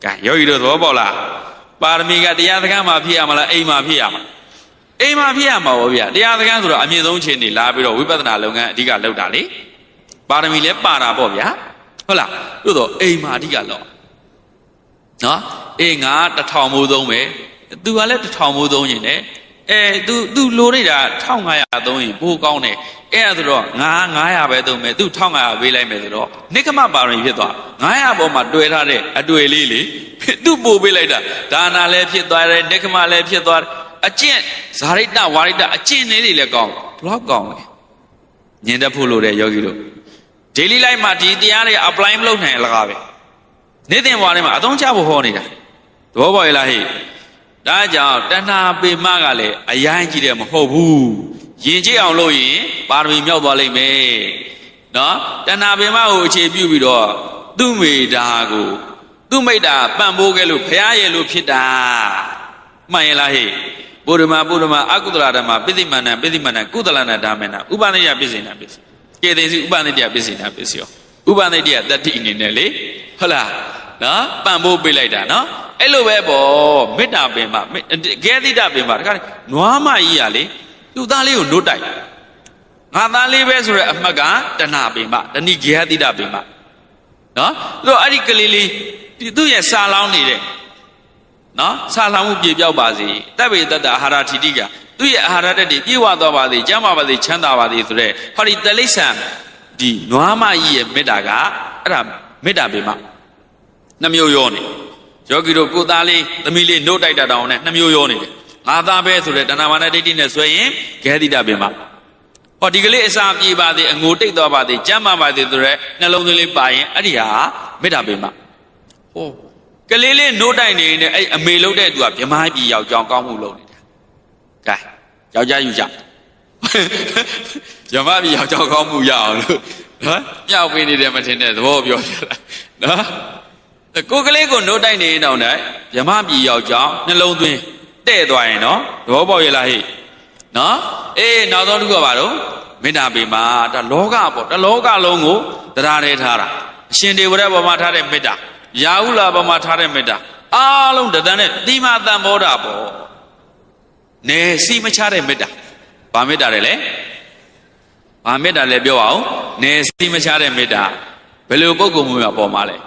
ကဲယောဂီတို့သဘောပေါက်လားပါရမီကတရားသကမ်းမှာဖြစ်ရမလားအိမ်မှာဖြစ်ရမလားအိမ်မှာဖြစ်ရမှာပေါ့ဗျာတရားသကမ်းဆိုတော့အမြင့်ဆုံးချင်းနေလာပြီးတော့ဝိပဿနာလုပ်ငန်းအဓိကလုပ်တာလေပါရမီလည်းပါတာပေါ့ဗျာဟုတ်လားတို့တော့အိမ်မှာအဓိကလုပ်နော်အေးငါ1000မိုးသုံးပဲသူကလည်း1000မိုးသုံးရင်လည်းသူလိုနေတာ1500သုံးရင်ပိုကောင်းတယ်အဲ့ဒါဆိုတော့ငါ900ပဲသုံးမယ်သူ1500ပေးလိုက်မယ်ဆိုတော့နိကမပါရမီဖြစ်သွား900ပေါ်မှာတွဲထားတဲ့အတွေ့လေးလေသူပို့ပေးလိုက်တာဒါနာလည်းဖြစ်သွားတယ်နိကမလည်းဖြစ်သွားတယ်အကျင့်ဇာရိတဝါရိတအကျင့်လေးတွေလည်းကောင်းဘလောက်ကောင်းလဲညင်တတ်ဖို့လိုတဲ့ယောဂီတို့ daily life မှာဒီတရားတွေ apply မလုပ်နိုင်အလကားပဲနေ့တင်ဘဝထဲမှာအသုံးချဖို့ဟောနေတာသဘောပေါက်ရလားဟိဒါကြောင့်တဏှာပေမကလည်းအရင်ကြီးတယ်မဟုတ်ဘူးယဉ်ကျေးအောင်လုပ်ရင်ပါရမီမြောက်သွားလိမ့်မယ်နော်တဏှာပေမကိုအခြေပြုပြီးတော့သူ့မိတာကိုသူ့မိတာပံ့ပိုးခဲ့လို့ဘုရားရဲ့လို့ဖြစ်တာမှန်ရလားဟိပုရိမအကုသလဓမ္မပိဋိမန္နကုသလနာဓမ္မနာဥပနိယပစ္စေနာပစ္စကေတေစီဥပနိတယပစ္စေနာပစ္စယောဥပနိတယတတ္တိအနေနဲ့လေဟုတ်လားနော်ပံ့ပိုးပေးလိုက်တာနော်အဲ့လိုပဲပေါ့မေတ္တာပင်မဂေတိတပင်မတခါနွားမကြီးရလေသူ့သားလေးကိုနှုတ်တိုက်ငါသားလေးပဲဆိုရအမှတ်ကတဏပင်မတဏိဂေတိတပင်မနော်သူအဲ့ဒီကလေးလေးသူ့ရဲ့စာလောင်းနေတဲ့နော်စာလောင်းမှုပြေပြောက်ပါစေတပ်ပေတ္တအာဟာရထိတိကသူ့ရဲ့အာဟာရဓာတ်တွေပြေဝသွားပါစေကျမ်းမာပါစေချမ်းသာပါစေဆိုတဲ့ဟောဒီတလိ္ဆံဒီနွားမကြီးရဲ့မေတ္တာကအဲ့ဒါမေတ္တာပင်မနှမျိုးရောနေယောဂီတို့ကိုသားလေးသမီးလေးနှုတ်တိုက်တာတောင်နဲ့နှမျိုးရောနေတယ်ငါသားပဲဆိုတဲ့တဏှာမာနဒိဋ္ဌိနဲ့ဆွဲရင်ဂေတိတပင်မဟောဒီကလေးအစာပြေပါသေးအငိုတိတ်သွားပါသေးကျမ်းမာပါသေးဆိုတဲ့နှလုံးသွင်းလေးပါရင်အဲ့ဒီဟာမေတ္တာပင်မဟောကလေးလေးနှုတ်တိုက်နေနေအဲ့အမေလုံးတဲ့သူကဗြဟ္မာပြည်ယောက်ျောင်းကောင်းမှုလုပ်နေတာကဲယောက်ျားယူကြဗြဟ္မာပြည်ယောက်ျောင်းကောင်းမှုရအောင်လို့နော်မြောက်ပေးနေတယ်မထင်တဲ့သဘောပြောပြတာနော်ကိုကလေးကိုနှုတ်တိုက်နေတောင်နဲ့ဗြဟ္မာပြည်ယောက်ျောင်းနှလုံးသွင်းတဲ့သွားရင်နော်သဘောပေါက်ရလားဟိနော်အေးနောက်ဆုံးတစ်ခုကဘာလို့မေတ္တာပေမှာဒါလောကပေါ့တလောကလုံးကိုတရားထဲထားတာအရှင်ဒေဝရဘောမှာထားတဲ့မေတ္တာရာဟုလာဘောမှာထားတဲ့မေတ္တာအားလုံးတန်တဲ့တိမတန်ဘောတာပေါ့နေစီမချတဲ့မေတ္တာဘာမေတ္တာလဲဘာမေတ္တာလဲပြောအောင်နေစီမချတဲ့မေတ္တာဘယ်လိုပုဂ္ဂိုလ်မျိုးပေါ်မှာလဲ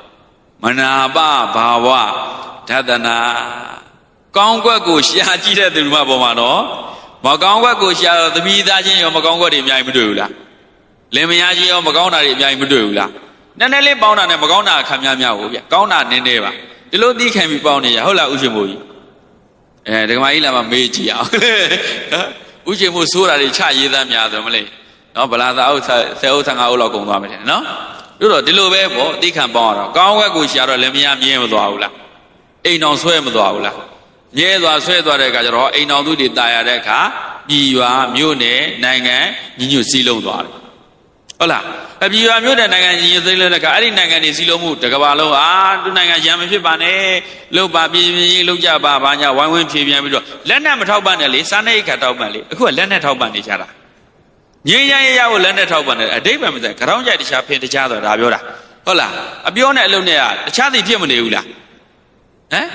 မနာပဘာဝဓတနာကောင်းကွက်ကိုရှာကြည့်တဲ့သူမှပေါ်မှာနော်မကောင်းကွက်ကိုရှာတော့သမီးသားချင်းရောမကောင်းကွက်တွေအများကြီးမတွေ့ဘူးလားလင်မယားချင်းရောမကောင်းတာတွေအများကြီးမတွေ့ဘူးလားနည်းနည်းလေးပေါင်းတာနဲ့မကောင်းတာခံများများဟုတ်ဗျကောင်းတာနည်းနည်းပါဒီလိုသိခံပြီးပေါင်းနေရဟုတ်လားဥရှင်မိုးကြီးဒကမာကြီးလာမှမေးကြည့်အောင်ဥရှင်မိုးဆိုးတာတွေချရေးသားများဆိုမလဲနော်ဗလာသာအုပ်10အုပ်15အုပ်လောက်ကုန်သွားမယ်တဲ့နော်တို့တော့ဒီလိုပဲပေါ့သိခံပေါင်းရတော့ကောင်းကွက်ကိုရှာတော့လည်းမရမြဲမသွားဘူးလားအိမ်တော်ဆွဲမသွားဘူးလားမြဲသွားဆွဲသွားတဲ့အခါကျတော့အိမ်တော်သူတွေတာရတဲ့အခါပြည်ရွာမြို့နယ်နိုင်ငံညီညွတ်စည်းလုံးသွားတယ်ဟုတ်လားပြည်ရွာမြို့နယ်နိုင်ငံညီညွတ်စည်းလုံးတဲ့အခါအဲ့ဒီနိုင်ငံတွေစည်းလုံးမှုတစ်ကမ္ဘာလုံးသူနိုင်ငံရံမဖြစ်ပါနဲ့လို့ပါပြည်လုံးကြပါဘာညာဝိုင်းဝန်းဖြေပြန်ပြီးတော့လက်နဲ့မထောက်ပံ့နဲ့လေစားနေခါထောက်ပံ့လေအခုကလက်နဲ့ထောက်ပံ့နေကြတာ ငြိမ်းချမ်းရေးရဖို့လက်နဲ့ထောက်ပံ့တယ်အတိတ်ပဲမဆိုင်ကြောင်းကြိုက်တခြားဖင်တခြားဆိုဒါပြောတာဟုတ်လားအပြောနဲ့အလုပ်နဲ့ကတခြားသိဖြစ်မနေဘူးလားဟမ်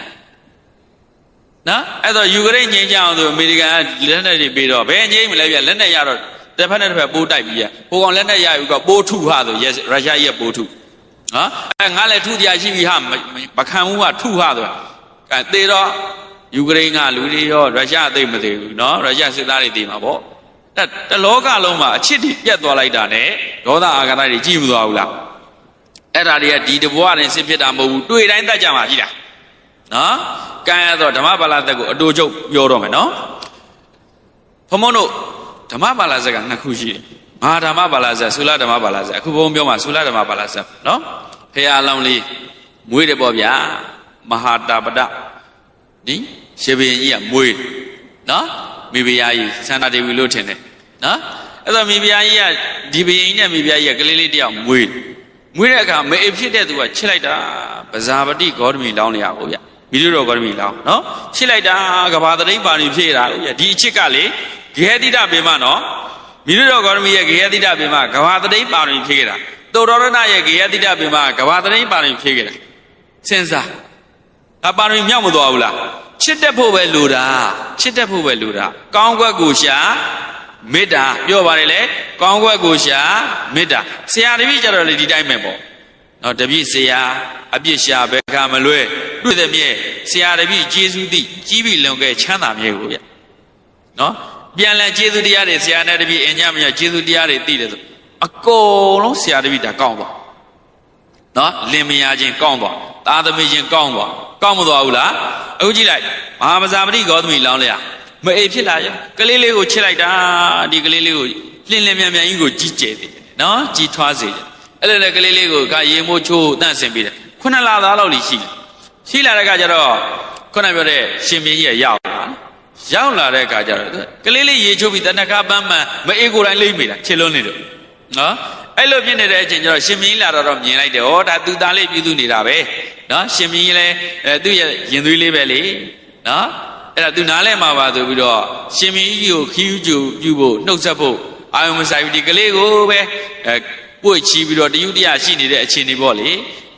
နော်အဲ့တော့ယူကရိန်းငြိမ်းချမ်းအောင်ဆိုအမေရိကန်ကလက်နဲ့တွေပေးတော့ဘယ်ငြိမ်းမလဲပြလက်နဲ့ရတော့တစ်ဖက်နဲ့တစ်ဖက်ပိုးတိုက်ပြီးရဟိုကောင်လက်နဲ့ရယူကပိုးထုဟာဆိုရုရှားရဲ့ပိုးထုနော်အဲ့ငါလည်းထုတရားရှိပြီဟာမခံဘူးကထုဟာဆိုအဲသေတော့ယူကရိန်းကလူတွေရောရုရှားအသိမသိဘူးနော်ရုရှားစစ်သားတွေသိမှာပေါ့တလောကလုံးမှာအချစ်တွေပြတ်သွားလိုက်တာနဲ့ဒေါသအာဃာတတွေကြီးမသွားဘူးလားအဲ့ဒါတွေကဒီတဘွားရင်စစ်ဖြစ်တာမဟုတ်ဘူးတွေ့တိုင်းတတ်ကြမှာကြီးလားနော်ကံရတော့ဓမ္မပါဠိသက်ကိုအတူချုပ်ပြောတော့မယ်နော်ဘုံဘုံတို့ဓမ္မပါဠိသက်ကနှစ်ခုရှိတယ်မဟာဓမ္မပါဠိသက်သုလဓမ္မပါဠိသက်အခုဘုံပြောမှာသုလဓမ္မပါဠိသက်နော်ဖရာအလောင်းလေးမွေးတယ်ပေါ့ဗျာမဟာတာပတဒီရှေဘရင်ကြီးကမွေးနော်မိဖုရားကြီးသန္တာဒေဝီလို့ထင်တယ်နော်အဲ့တော့မိဖုရားကြီးကဒီဘရင်ကြီးနဲ့မိဖုရားကြီးကကလေးလေးတယောက်မွေးတဲ့အခါမေအဖြစ်တဲ့သူကချစ်လိုက်တာပဇာပတိဂေါတမီလောင်းနေရကိုဗျမိတို့တော်ဂေါတမီလောင်းနော်ချစ်လိုက်တာကဘာတရိပ်ပါဏိဖြည့်တာကိုဗျဒီအချစ်ကလေဂေဟတိတပေမနော်မိတို့တော်ဂေါတမီရဲ့ဂေဟတိတပေမကဘာတရိပ်ပါဏိဖြည့်ခဲ့တာတောတော်ရဏရဲ့ဂေဟတိတပေမကဘာတရိပ်ပါဏိဖြည့်ခဲ့တာစဉ်းစားအပါဏိမြောက်မသွားဘူးလားချစ်တတ်ဖို့ပဲလိုတာချစ်တတ်ဖို့ပဲလိုတာကောင်းကွက်ကိုရှာမေတ္တာပြောပါတယ်လေကောင်းကွက်ကိုရှာမေတ္တာဆရာတပည့်ကြတော့လေဒီတိုင်းပဲပေါ့နော်တပည့်ဆရာအပြစ်ရှာဘယ်ခါမလွဲတွေ့တဲ့မြဲဆရာတပည့်ကျေးဇူးသိကြီးပြီလွန်ခဲ့ချမ်းသာမြဲကိုဗျနော်ပြန်လဲကျေးဇူးတရားတွေဆရာနဲ့တပည့်အညမညကျေးဇူးတရားတွေသိတယ်ဆိုအကုန်လုံးဆရာတပည့်ဒါကောင်းသွားနော်လင်မယားချင်းကောင်းသွားသားသမီးချင်းကောင်းသွားကောင်းမသွားဘူးလားအခုကြည့်လိုက်မဟာပဇာပတိဂေါတမီလောင်းလဲမအိပ်ဖြစ်လာရဲ့ကလေးလေးကိုချစ်လိုက်တာဒီကလေးလေးကိုလင်းလင်းမြန်မြန်ကြီးကိုကြီးကျယ်တယ်နော်ကြီးထွားစေတယ်အဲ့လိုလေကလေးလေးကိုရေမိုးချိုးတန့်စင်ပေးတယ်ခုနှစ်လသားလောက်လိရှိလာတဲ့အခါကျတော့ခုနပြောတဲ့ရှင်မင်းကြီးရောက်လာတဲ့အခါကျတော့ကလေးလေးရေချိုးပြီးတဏ္ဍကပန်းမှန်မအေးကိုယ်တိုင်းလိမ့်မိတာချစ်လွန်းနေတော့နော်အဲ့လိုဖြစ်နေတဲ့အချိန်ကျတော့ရှင်မင်းကြီးလာတော့မြင်လိုက်တယ်ဩဒါသူသားလေးပြုစုနေတာပဲနော်ရှင်မင်းကြီးလည်းသူ့ရဲ့ရင်သွေးလေးပဲလေနော်အဲ့ဒါသူနားလဲမှာပါဆိုပြီးတော့ရှင်မင်းကြီးကိုခီးကျူပြုဖို့နှုတ်ဆက်ဖို့အာယုံမဆိုင်ဘူးဒီကလေးကိုပဲပွေ့ချီပြီးတော့တယုတရရှိနေတဲ့အခြေအနေပေါ့လေ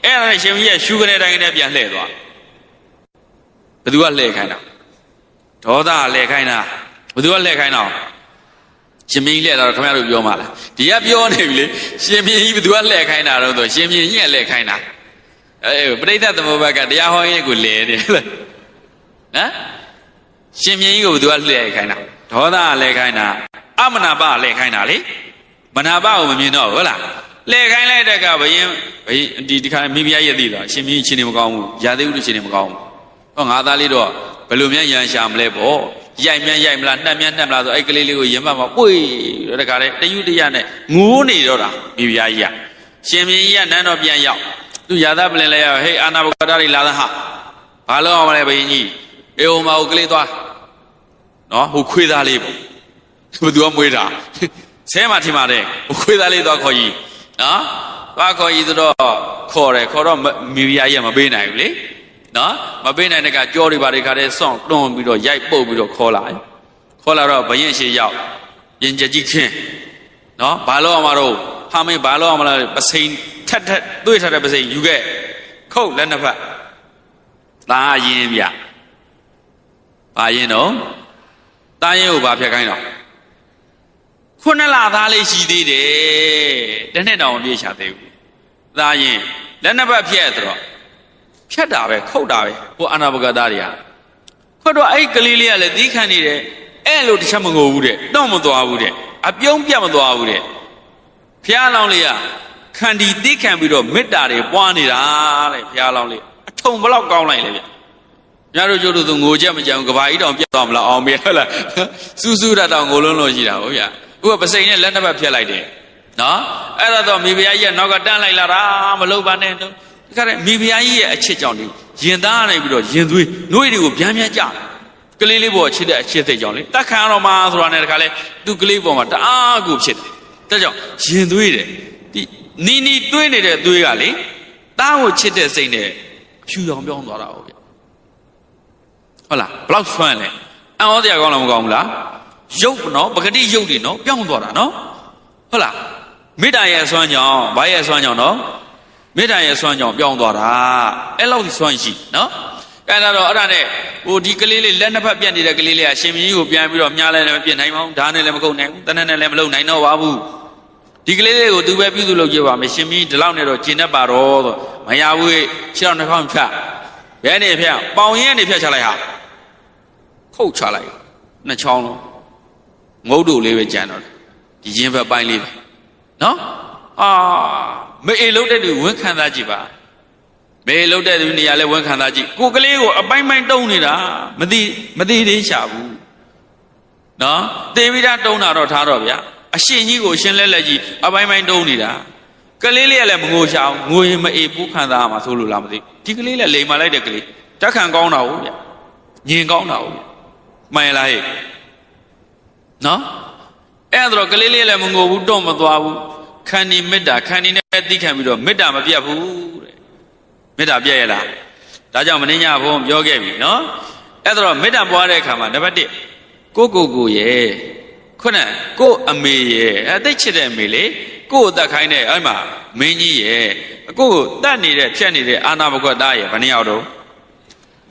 အဲ့ဒါနဲ့ရှင်မင်းကြီးရှူကနေတိုင်းကနေပြန်လှည့်သွားဘယ်သူကလှည့်ခိုင်းတာဒေါသလှည့်ခိုင်းတာဘယ်သူကလှည့်ခိုင်းတာရှင်မင်းကြီးလှည့်တော့ခင်ဗျားတို့ပြောမှလားဒီကပြောနေပြီလေရှင်မင်းကြီးဘယ်သူကလှည့်ခိုင်းတာတော့ဆိုရှင်မင်းကြီးကလှည့်ခိုင်းတာပရိသတ်သမုပ္ပါကတရားဟောရင်ကိုလဲနေလေနော်ရှင်မင်းကြီးကိုဘယ်သူကလှည့်ခိုင်းတာဒေါသလှည့်ခိုင်းတာအမနာပလှည့်ခိုင်းတာလေမနာပကိုမမြင်တော့ဟုတ်လားလှည့်ခိုင်းလိုက်တဲ့ကဘယင်းဒီခါမိဖုရားရဲ့သိလားရှင်မင်းကြီးချင်းနေမကောင်းဘူးရာသေးဦးတို့ချင်းနေမကောင်းဘူးဟောငါသားလေးတော့ဘယ်လိုများရန်ရှာမလဲပေါ့ရိုက်မြန်ရိုက်မလားနှက်မြန်နှက်မလားဆိုအဲ့ကလေးလေးကိုရင်မမှာပွေတော့တခါလေတယုတရနဲ့ငိုးနေတော့တာမိဖုရားကြီးကရှင်မင်းကြီးကနန်းတော်ပြန်ရောက်သူရာသားပလင်လဲဟေးအာနာဘုဂတာတွေလာသဟာဘာလို့အောင်မလဲဘယင်းကြီးအေဟိုမှာကိုကလေးသွားနော်ဟိုခွေးသားလေးပေါ့ဘယ်သူကမွေးတာဆဲမှာထင်ပါတယ်ဟိုခွေးသားလေးသွားခေါ်ကြီးနော်သွားခေါ်ကြီးဆိုတော့ခေါ်တယ်ခေါ်တော့မိဖုရားကြီးကမပေးနိုင်ဘူးလေနော်မပေးနိုင်တဲ့ကကြောတွေပါတွေခါတဲ့စောင့်တွန်းပြီးတော့ရိုက်ပုတ်ပြီးတော့ခေါ်လာတော့ဘရင်ရှိရောက်ပြင်ကြကြီးချင်းနော်ဘာလို့အောင်မတော့ဟာမင်းဘာလို့အောင်မလဲပစိန်ထက်တွေးထားတဲ့ပစိန်ယူခဲ့ခုတ်လက်နှစ်ဖက်သားရင်ဗျဘာရင်တော့သားရင်ကိုဘာဖြတ်ခိုင်းတော့ခုနှစ်လသားလေးရှိသေးတယ်တစ်နှစ်တောင်မပြည့်ချသေးဘူးသားရင်လက်နှစ်ဖက်ဖြတ်ဆိုတော့ဖြတ်တာပဲခုတ်တာပဲဟိုအာနာဘဂတာတွေကခုတ်တော့အဲ့ကလေးလေးကလည်းသီးခံနေတယ်အဲ့လိုတစ်ချက်မငိုဘူးတဲ့တော့မသွားဘူးတဲ့အပြုံးပြတ်မသွားဘူးတဲ့ဖျားလောင်းလေးကခန္တီသီးခံပြီးတော့မေတ္တာတွေပွားနေတာတဲ့ဖျားလောင်းလေးအထုံဘလောက်ကောင်းလိုက်လေဗျညာတို့ကျို့တို့ဆိုငိုချက်မကြံဘူးကဘာကြီးတောင်ပြတ်သွားမလားအောင်ပြဟုတ်လားစူးစူးတာတောင်ငိုလုံးလို့ရှိတာဟုတ်ဗျဥပပစိန်နဲ့လက်နှစ်ဖက်ဖြတ်လိုက်တယ်နော်အဲ့ဒါတော့မိဖုရားကြီးကနောက်ကတန်းလိုက်လာတာမလုပ်ပါနဲ့တော့ဒီခါမိဖုရားကြီးရဲ့အချစ်ကြောင့်ဒီရင်သားနေပြီးတော့ရင်သွေးနှွေးတွေကိုဗျမ်းဗျမ်းကြကလေးလေးပေါ်ချစ်တဲ့အချစ်သိကြောင့်လေတတ်ခံရတော့မှဆိုတာနဲ့တခါလဲသူကလေးပေါ်မှာတအားကိုဖြစ်တယ်ဒါကြောင့်ရင်သွေးတယ်ဒီနီသွေးနေတဲ့သွေးကလေတားကိုချစ်တဲ့စိတ်နဲ့ဖြူအောင်ပြောင်းသွားတာဟုတ်ဗျဟုတ်လားဘလောက်ဆွမ်းလဲအံ့ဩစရာကောင်းလားမကောင်းဘူးလားရုပ်နော်ပဂတိရုပ်တွေနော်ပြောင်းသွားတာနော် ဟုတ်လားမေတ္တာရဲ့အစွမ်းကြောင့်ဘာရဲ့အစွမ်းကြောင့်နော်မေတ္တာရဲ့အစွမ်းကြောင့်ပြောင်းသွားတာအဲ့လောက်ဒီစွမ်းရှိနော်အဲ့ဒါတော့အဲ့ဒါနဲ့ဟိုဒီကလေးလေးလက်နှစ်ဖက်ပြတ်နေတဲ့ကလေးလေးကရှင်မင်းကြီးကိုပြန်ပြီးတော့မြားလဲလည်းမပြတ်နိုင်ပါဘူးဓာတ်နဲ့လည်းမကုန်နိုင်ဘူးတနက်နဲ့လည်းမလုံနိုင်တော့ပါဘူးဒီကလေးလေးကိုသူပဲပြုစုလုပ်ကြပါမယ်ရှင်မင်းဒီလောက်နဲ့တော့ကျင်တတ်ပါတော့ဆိုမရဘူးခြေထောက်နှာခေါင်းဖြတ်ဘဲနေဖြတ်ပေါင်ရင်နေဖြတ်ချလိုက်ဟာခုတ်ချလိုက်နှစ်ချောင်းလုံးငုတ်တို့လေးပဲကြံတော့ဒီရင်ဘက်ပိုင်းလေးပဲနော်မေအေလုံးတဲ့သူဝန်ခံသားကြည့်ပါမေအေလုံးတဲ့သူနေရာလဲဝန်ခံသားကြည့်ကိုကလေးကိုအပိုင်းပိုင်းတုံးနေတာမသိသေးချဘူးနော်တေဝိဒတုံးတာတော့ထားတော့ဗျာအရှင်ကြီးကိုရှင်လက်ကြီးအပိုင်းပိုင်းတုံးနေတာကလေးလေးကလည်းမငိုချအောင်ငိုရင်မအေပူခံသားမှာဆိုလို့လားမသိဒီကလေးလည်းလိမ်မာလိုက်တဲ့ကလေးတက်ခံကောင်းတာဟုတ်ဗျညင်ကောင်းတာဟုတ်မှန်လားဟဲ့နော်အဲ့ဒါတော့ကလေးလေးလည်းမငိုဘူးတော့မသွားဘူးခန္ဒီမေတ္တာခန္ဒီနဲ့သိခံပြီးတော့မေတ္တာမပြတ်ဘူးတဲ့မေတ္တာပြတ်ရလားဒါကြောင့်မင်းညာဘုံပြောခဲ့ပြီနော်အဲ့ဒါတော့မေတ္တာပွားတဲ့အခါမှာနံပါတ်1ကိုရဲ့ခုနကိုအမေရဲ့အသိချစ်တဲ့အမေလေကိုအသက်ခိုင်းတဲ့အဲ့မှာမင်းကြီးရဲ့ကိုတတ်နေတဲ့ဖြတ်နေတဲ့အာနာဘကွက်သားရဲ့ဘယ်နှယောက်တော့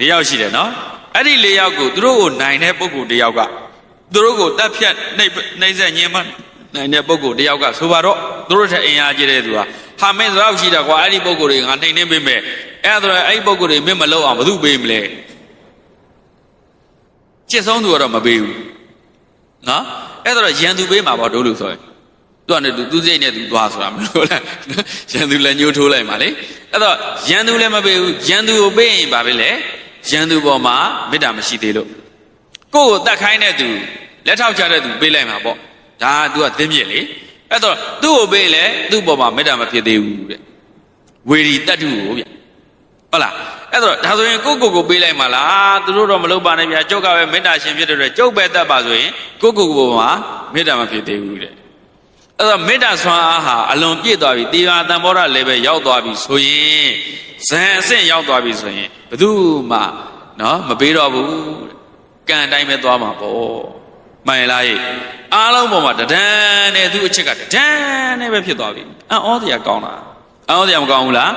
၄ယောက်ရှိတယ်နော်အဲ့ဒီ၄ယောက်ကိုသူတို့ကိုနိုင်တဲ့ပုဂ္ဂိုလ်တစ်ယောက်ကသူတို့ကိုတက်ဖြတ်နှိမ့်ဆက်ညင်မနိုင်တဲ့ပုဂ္ဂိုလ်တစ်ယောက်ကဆိုပါတော့သူတို့ထက်အင်အားကြီးတဲ့သူဟာမင်းတော့ရှိတာကွာအဲ့ဒီပုဂ္ဂိုလ်တွေငါနှိမ့်နှင်းပေးမယ်အဲ့ဒါအဲ့ဒီပုဂ္ဂိုလ်တွေမင်းမလုပ်အောင်ဘယ်သူပေးမလဲကျင့်ဆုံးသူကတော့မပေးဘူးနော်အဲ့ဒါရန်သူပေးမှာပေါ့တို့လို့ဆိုရင်သူကလည်းသူစိတ်နဲ့သူသွားဆိုတာမလို့လားရန်သူလည်းညှိုးထိုးလိုက်ပါလေအဲ့တော့ရန်သူလည်းမပေးဘူးရန်သူကိုပေးရင်ဘာပဲလဲရန်သူပေါ်မှာမေတ္တာမရှိသေးလို့ကိုယ့်ကိုတတ်ခိုင်းတဲ့သူလက်ထောက်ချတဲ့သူပေးလိုက်မှာပေါ့ဒါက तू ကသင်းပြစ်လေအဲ့တော့သူ့ကိုပေးလဲသူ့ပေါ်မှာမေတ္တာမဖြစ်သေးဘူးတဲ့ဝေရီတတ္ထုကိုဗျဟုတ်လားအဲ့တော့ဒါဆိုရင်ကိုပေးလိုက်မှာလားသူတို့တော့မလုပ်ပါနဲ့ဗျာကျုပ်ကပဲမေတ္တာရှင်ဖြစ်တဲ့အတွက်ကျုပ်ပဲတတ်ပါဆိုရင်ကိုပေါ်မှာမေတ္တာမဖြစ်သေးဘူးတဲ့အဲ့တော့မေတ္တာဆွမ်းအားဟာအလွန်ပြည့်သွားပြီတေဝါတန်ဘောဓလည်းပဲရောက်သွားပြီဆိုရင်ဇန်အဆင့်ရောက်သွားပြီဆိုရင်ဘယ်သူမှနော်မပေးတော့ဘူးကံတိုင်းပဲသွားမှာပေါ့မှန်လားဟဲ့အားလုံးပေါ်မှာတဒန်းနဲ့သူ့အချက်ကတဒန်းနဲ့ပဲဖြစ်သွားပြီအံ့ဩတရားကောင်းတာအံ့ဩတရားမကောင်းဘူးလား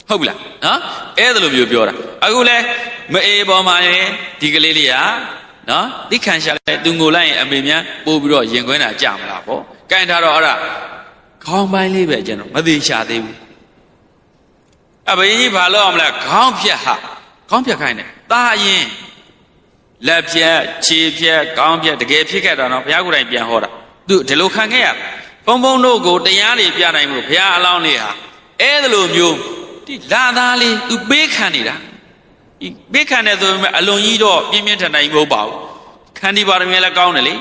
ဟုတ်ပြီလားနော်အဲ့ဒါလိုမျိုးပြောတာအခုလဲမအေးပေါ်မှာရင်ဒီကလေးလေးကနော်သိခံရှာလဲသူငိုလိုက်ရင်အမေများပို့ပြီးတော့ရင်ခွင်းတာကြမလားပေါ့ကင်ထားတော့အဲ့ဒါခေါင်းပိုင်းလေးပဲကျွန်တော်မသေးရှာသေးဘူးအဘယင်းကြီးဘာလို့အောင်မလဲခေါင်းဖြတ်ဟာခေါင်းဖြတ်ခိုင်းတယ်တာရင်လက်ဖြတ်ခြေဖြတ်ခေါင်းဖြတ်တကယ်ဖြစ်ခဲ့တာတော့ဘုရားကိုယ်တိုင်ပြန်ဟောတာသူဒီလိုခံခဲ့ရဘုံဘုံတို့ကိုတရားတွေပြနိုင်မှုဘုရားအလောင်းလေးဟာအဲ့ဒါလိုမျိုးဒီလာသားလေးသူပေးခံနေတာဒီပေးခံတယ်ဆိုပေမဲ့အလွန်ကြီးတော့ပြင်းပြင်းထန်ထန်ကြီးမဟုတ်ပါဘူးခန္ဒီပါရမီလည်းကောင်းတယ်လေ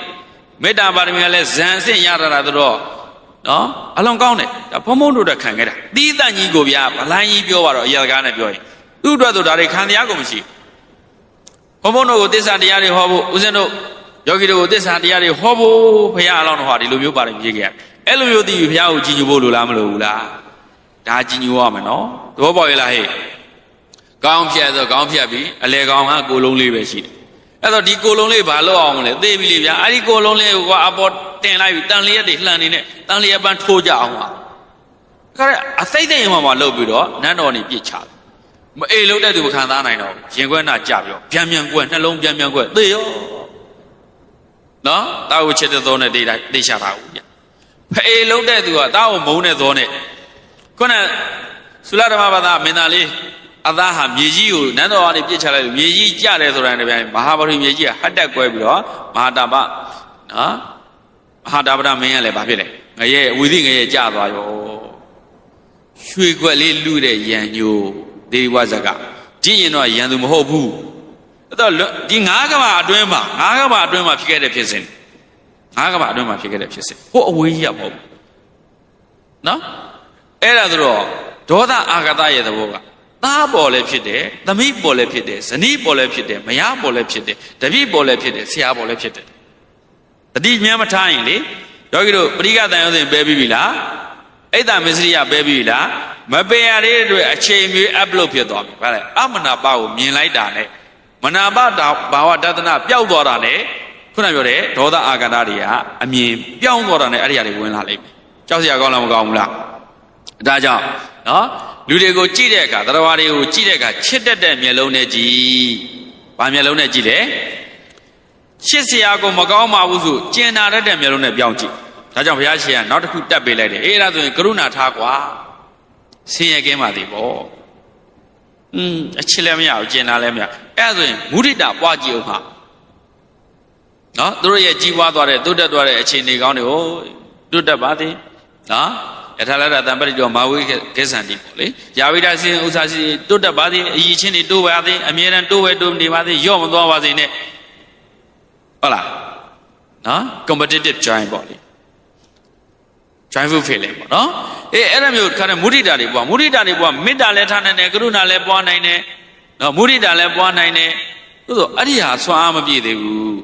မေတ္တာပါရမီလည်းဇန်အဆင့်ရတာဆိုတော့နော်အလွန်ကောင်းတယ်ဒါဘုံဘုံတို့တက်ခံခဲ့တာသီးတန့်ကြီးကိုဗျာဗလိုင်းကြီးပြောပါတော့အရာကားနဲ့ပြောရင်သူ့အတွက်ဆိုဒါတွေခံတရားကိုမရှိဘုံဘုံတို့ကိုသစ္စာတရားတွေဟောဖို့ဦးဇင်းတို့ယောဂီတို့ကိုသစ္စာတရားတွေဟောဖို့ဘုရားအလောင်းတော်ဟာဒီလိုမျိုးပါရမီရေးခဲ့ရအဲ့လိုမျိုးသိပြီဘုရားကိုကြည်ညိုဖို့လိုလားမလိုဘူးလားဒါကြည်ညိုရမယ်နော်သဘောပေါက်ရလားဟဲ့ကောင်းဖြတ်ဆိုကောင်းဖြတ်ပြီးအလေကောင်ကကိုလုံးလေးပဲရှိတယ်အဲ့တော့ဒီကိုလုံးလေးဘာလို့အောင်မလဲသိပြီလေဗျာအဲ့ဒီကိုလုံးလေးကိုကအပေါ်တင်လိုက်ပြီးတန်လျက်တွေလှန်နေနဲ့တန်လျက်ပန်းထိုးကြအောင်ပါခါအစိမ့်သိမ့်မှလှုပ်ပြီးတော့နန်းတော်နေပြစ်ချတယ်မအေးလို့တဲ့သူမခံသားနိုင်တော့ရင်ခွဲနာကြပြီးတော့ပြန်ကွက်နှလုံးပြန်ကွက်သေရောနော်တာကိုချစ်တဲ့သောနဲ့တိတ်ချတာဘူးဗျဖအေးလို့တဲ့သူကတာကိုမုန်းတဲ့သောနဲ့ခုနသုလဓမ္မဘာသာမင်းသားလေးအသားဟာမြေကြီးကိုနန်းတော်ကနေပြစ်ချလိုက်လို့မြေကြီးကျတယ်ဆိုတဲ့ပြန်မဟာဗုဒ္ဓမြေကြီးကဟတ်တက်ကွဲပြီးတော့မဟာတာပနော်မဟာတာပဒမင်းကလည်းဘာဖြစ်လဲငရဲဝီသိငရဲကျသွားရောရွှေခွက်လေးလူတဲ့ရန်ညိုဒေဝဇကကြည့်ရင်တော့ရန်သူမဟုတ်ဘူးအဲ့တော့ဒီ၅ကမ္ဘာအတွင်းမှာဖြစ်ခဲ့တဲ့ဖြစ်စဉ်၅ကမ္ဘာအတွင်းမှာဖြစ်ခဲ့တဲ့ဖြစ်စဉ်ဟိုအဝေးကြီးရမဟုတ်ဘူးနော်အဲ့ဒါဆိုတော့ဒေါသအာဂတရဲ့သဘောကသားပေါ်လည်းဖြစ်တယ်သမီးပေါ်လည်းဖြစ်တယ်ဇနီးပေါ်လည်းဖြစ်တယ်မယားပေါ်လည်းဖြစ်တယ်တပည့်ပေါ်လည်းဖြစ်တယ်ဆရာပေါ်လည်းဖြစ်တယ်တတိမြတ်မထားရင်လေယောဂီတို့ပရိကတန်ရောစဉ်ပဲပြီးပြီလားအိတ်တမစ္စရိယပဲပြီးပြီလားမပယ်ရတဲ့အတွက်အချိန်မျိုး upload ဖြစ်သွားပြီဗါလဲအမနာပကိုမြင်လိုက်တာနဲ့မနာပဘာဝတဒနာပျောက်သွားတာနဲ့ ခုနပြောတဲ့ဒေါသအာဃာတတွေကအမြင်ပြောင်းသွားတာနဲ့အဲ့ဒီအရာတွေဝင်လာလိမ့်မယ်ကြောက်စရာကောင်းလားမကောင်းဘူးလားဒါကြောင့်နော်လူတွေကိုကြည့်တဲ့အခါတရားတွေကိုကြည့်တဲ့အခါချစ်တတ်တဲ့မျက်လုံးနဲ့ကြည့်ဘာမျက်လုံးနဲ့ကြည့်လဲချစ်စရာကိုမကောင်းပါဘူးဆိုကျင်နာတတ်တဲ့မျက်လုံးနဲ့ပြောင်းကြည့်ဒါကြောင့်ဘုရားရှင်ကနောက်တစ်ခုတက်ပေးလိုက်တယ်အေးအဲ့ဒါဆိုရင်ကရုဏာထားကွာဆင်းရဲကင်းပါသေးပေါ့အချစ်လည်းမရဘူးကျင်နာလည်းမရအဲ့ဒါဆိုရင်မုဒိတာပွားကြည့်အောင်ဟာနော်သူတို့ရဲ့ကြီးပွားသွားတဲ့တိုးတက်သွားတဲ့အခြေအနေကောင်းတွေကိုတိုးတက်ပါသေးနော်ယထာလတ္တတံပရိတောမာဝိကေသန္တိပေါ့လေယာဝိဒစင်ဥစ္စာစီတိုးတက်ပါသေးအည်ချင်းတွေတိုးပါသေးအမြဲတမ်းတိုးနေပါသေးရော့မသွားပါစေနဲ့ဟုတ်လားနော် competitive join ပေါ့လေ joyful feeling ပေါ့နော်အေးအဲ့ဒါမျိုးခါတဲ့မုဒိတာတွေပွားမုဒိတာတွေပွားမေတ္တာလည်းထားနိုင်တယ်ကရုဏာလည်းပွားနိုင်တယ်နော်မုဒိတာလည်းပွားနိုင်တယ်သို့သောအဲ့ဒီဟာဆွမ်းအားမပြည့်သေးဘူး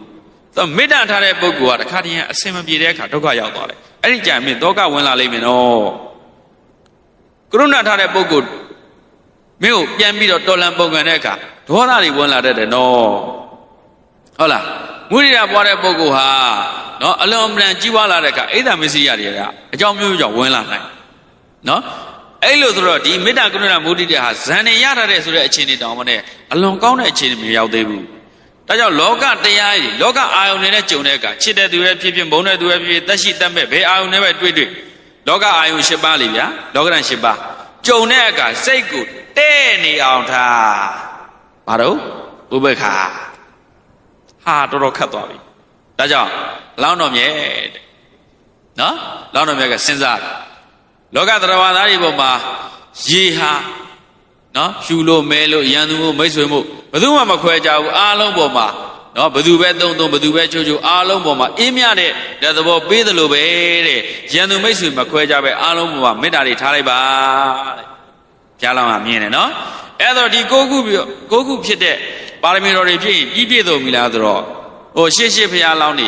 သူမေတ္တာထားတဲ့ပုဂ္ဂိုလ်ကတခါတည်းအစင်မပြေတဲ့အခါဒုက္ခရောက်သွားတယ်အဲ့ဒီကြရင်မင်းဒုက္ခဝင်လာလိမ့်မယ်နော်ကရုဏာထားတဲ့ပုဂ္ဂိုလ်မင်းကိုပြန်ပြီးတော့တော်လန်ပုံကန်တဲ့အခါဒေါသတွေဝင်လာတတ်တယ်နော်ဟုတ်လားမုဒိတာပွားတဲ့ပုဂ္ဂိုလ်ဟာနော်အလွန်အမတန်ကြီးပွားလာတဲ့အခါအိဒါမစ္စရိယတွေကအကြောင်းမျိုးကြောင့်ဝင်လာနိုင်နော်အဲ့လိုဆိုတော့ဒီမေတ္တာကရုဏာမုဒိတာဟာဇန်နေရတဲ့ဆိုတဲ့အခြေအနေတောင်မှနဲ့အလွန်ကောင်းတဲ့အခြေအနေမရောက်သေးဘူးဒါကြောင့်လောကတရားတွေလောကအာယုန်တွေနဲ့ကြုံတဲ့အခါချစ်တဲ့သူရဲ့ဖြစ်ဖြစ်မုန်းတဲ့သူရဲ့ဖြစ်ဖြစ်သက်ရှိတတ်မဲ့ဘယ်အာယုန်နဲ့ပဲတွေ့လောကအာယုန်၈ပါးလေဗျာလောကရန်၈ပါးကြုံတဲ့အခါစိတ်ကိုတဲ့နေအောင်ထားဘာလို့ဥပေက္ခာဟာတော်တော်ခတ်သွားပြီဒါကြောင့်လောင်းတော်မြဲတဲ့နော်လောင်းတော်မြဲကစဉ်းစားတယ်လောကတရားဝါသားတွေပေါ်မှာရေဟာနော်ဖြူလို့မဲလို့ရန်သူမှုမိတ်ဆွေမှုဘယ်သူမှမခွဲကြဘူးအားလုံးပေါ်မှာနော်ဘယ်သူပဲသုံးဘယ်သူပဲချိုးအားလုံးပေါ်မှာအေးမြတဲ့လက်သဘောပေးသလိုပဲတဲ့ရန်သူမိတ်ဆွေမခွဲကြပဲအားလုံးပေါ်မှာမေတ္တာတွေထားလိုက်ပါတဲ့ဘုရားလောင်းကမြင်တယ်နော်အဲ့တော့ဒီကိုခုဖြစ်တဲ့ပါရမီတော်တွေဖြစ်ရင်ပြည့်စုံပြီလားဆိုတော့ဟိုရှေ့ဘုရားလောင်းနေ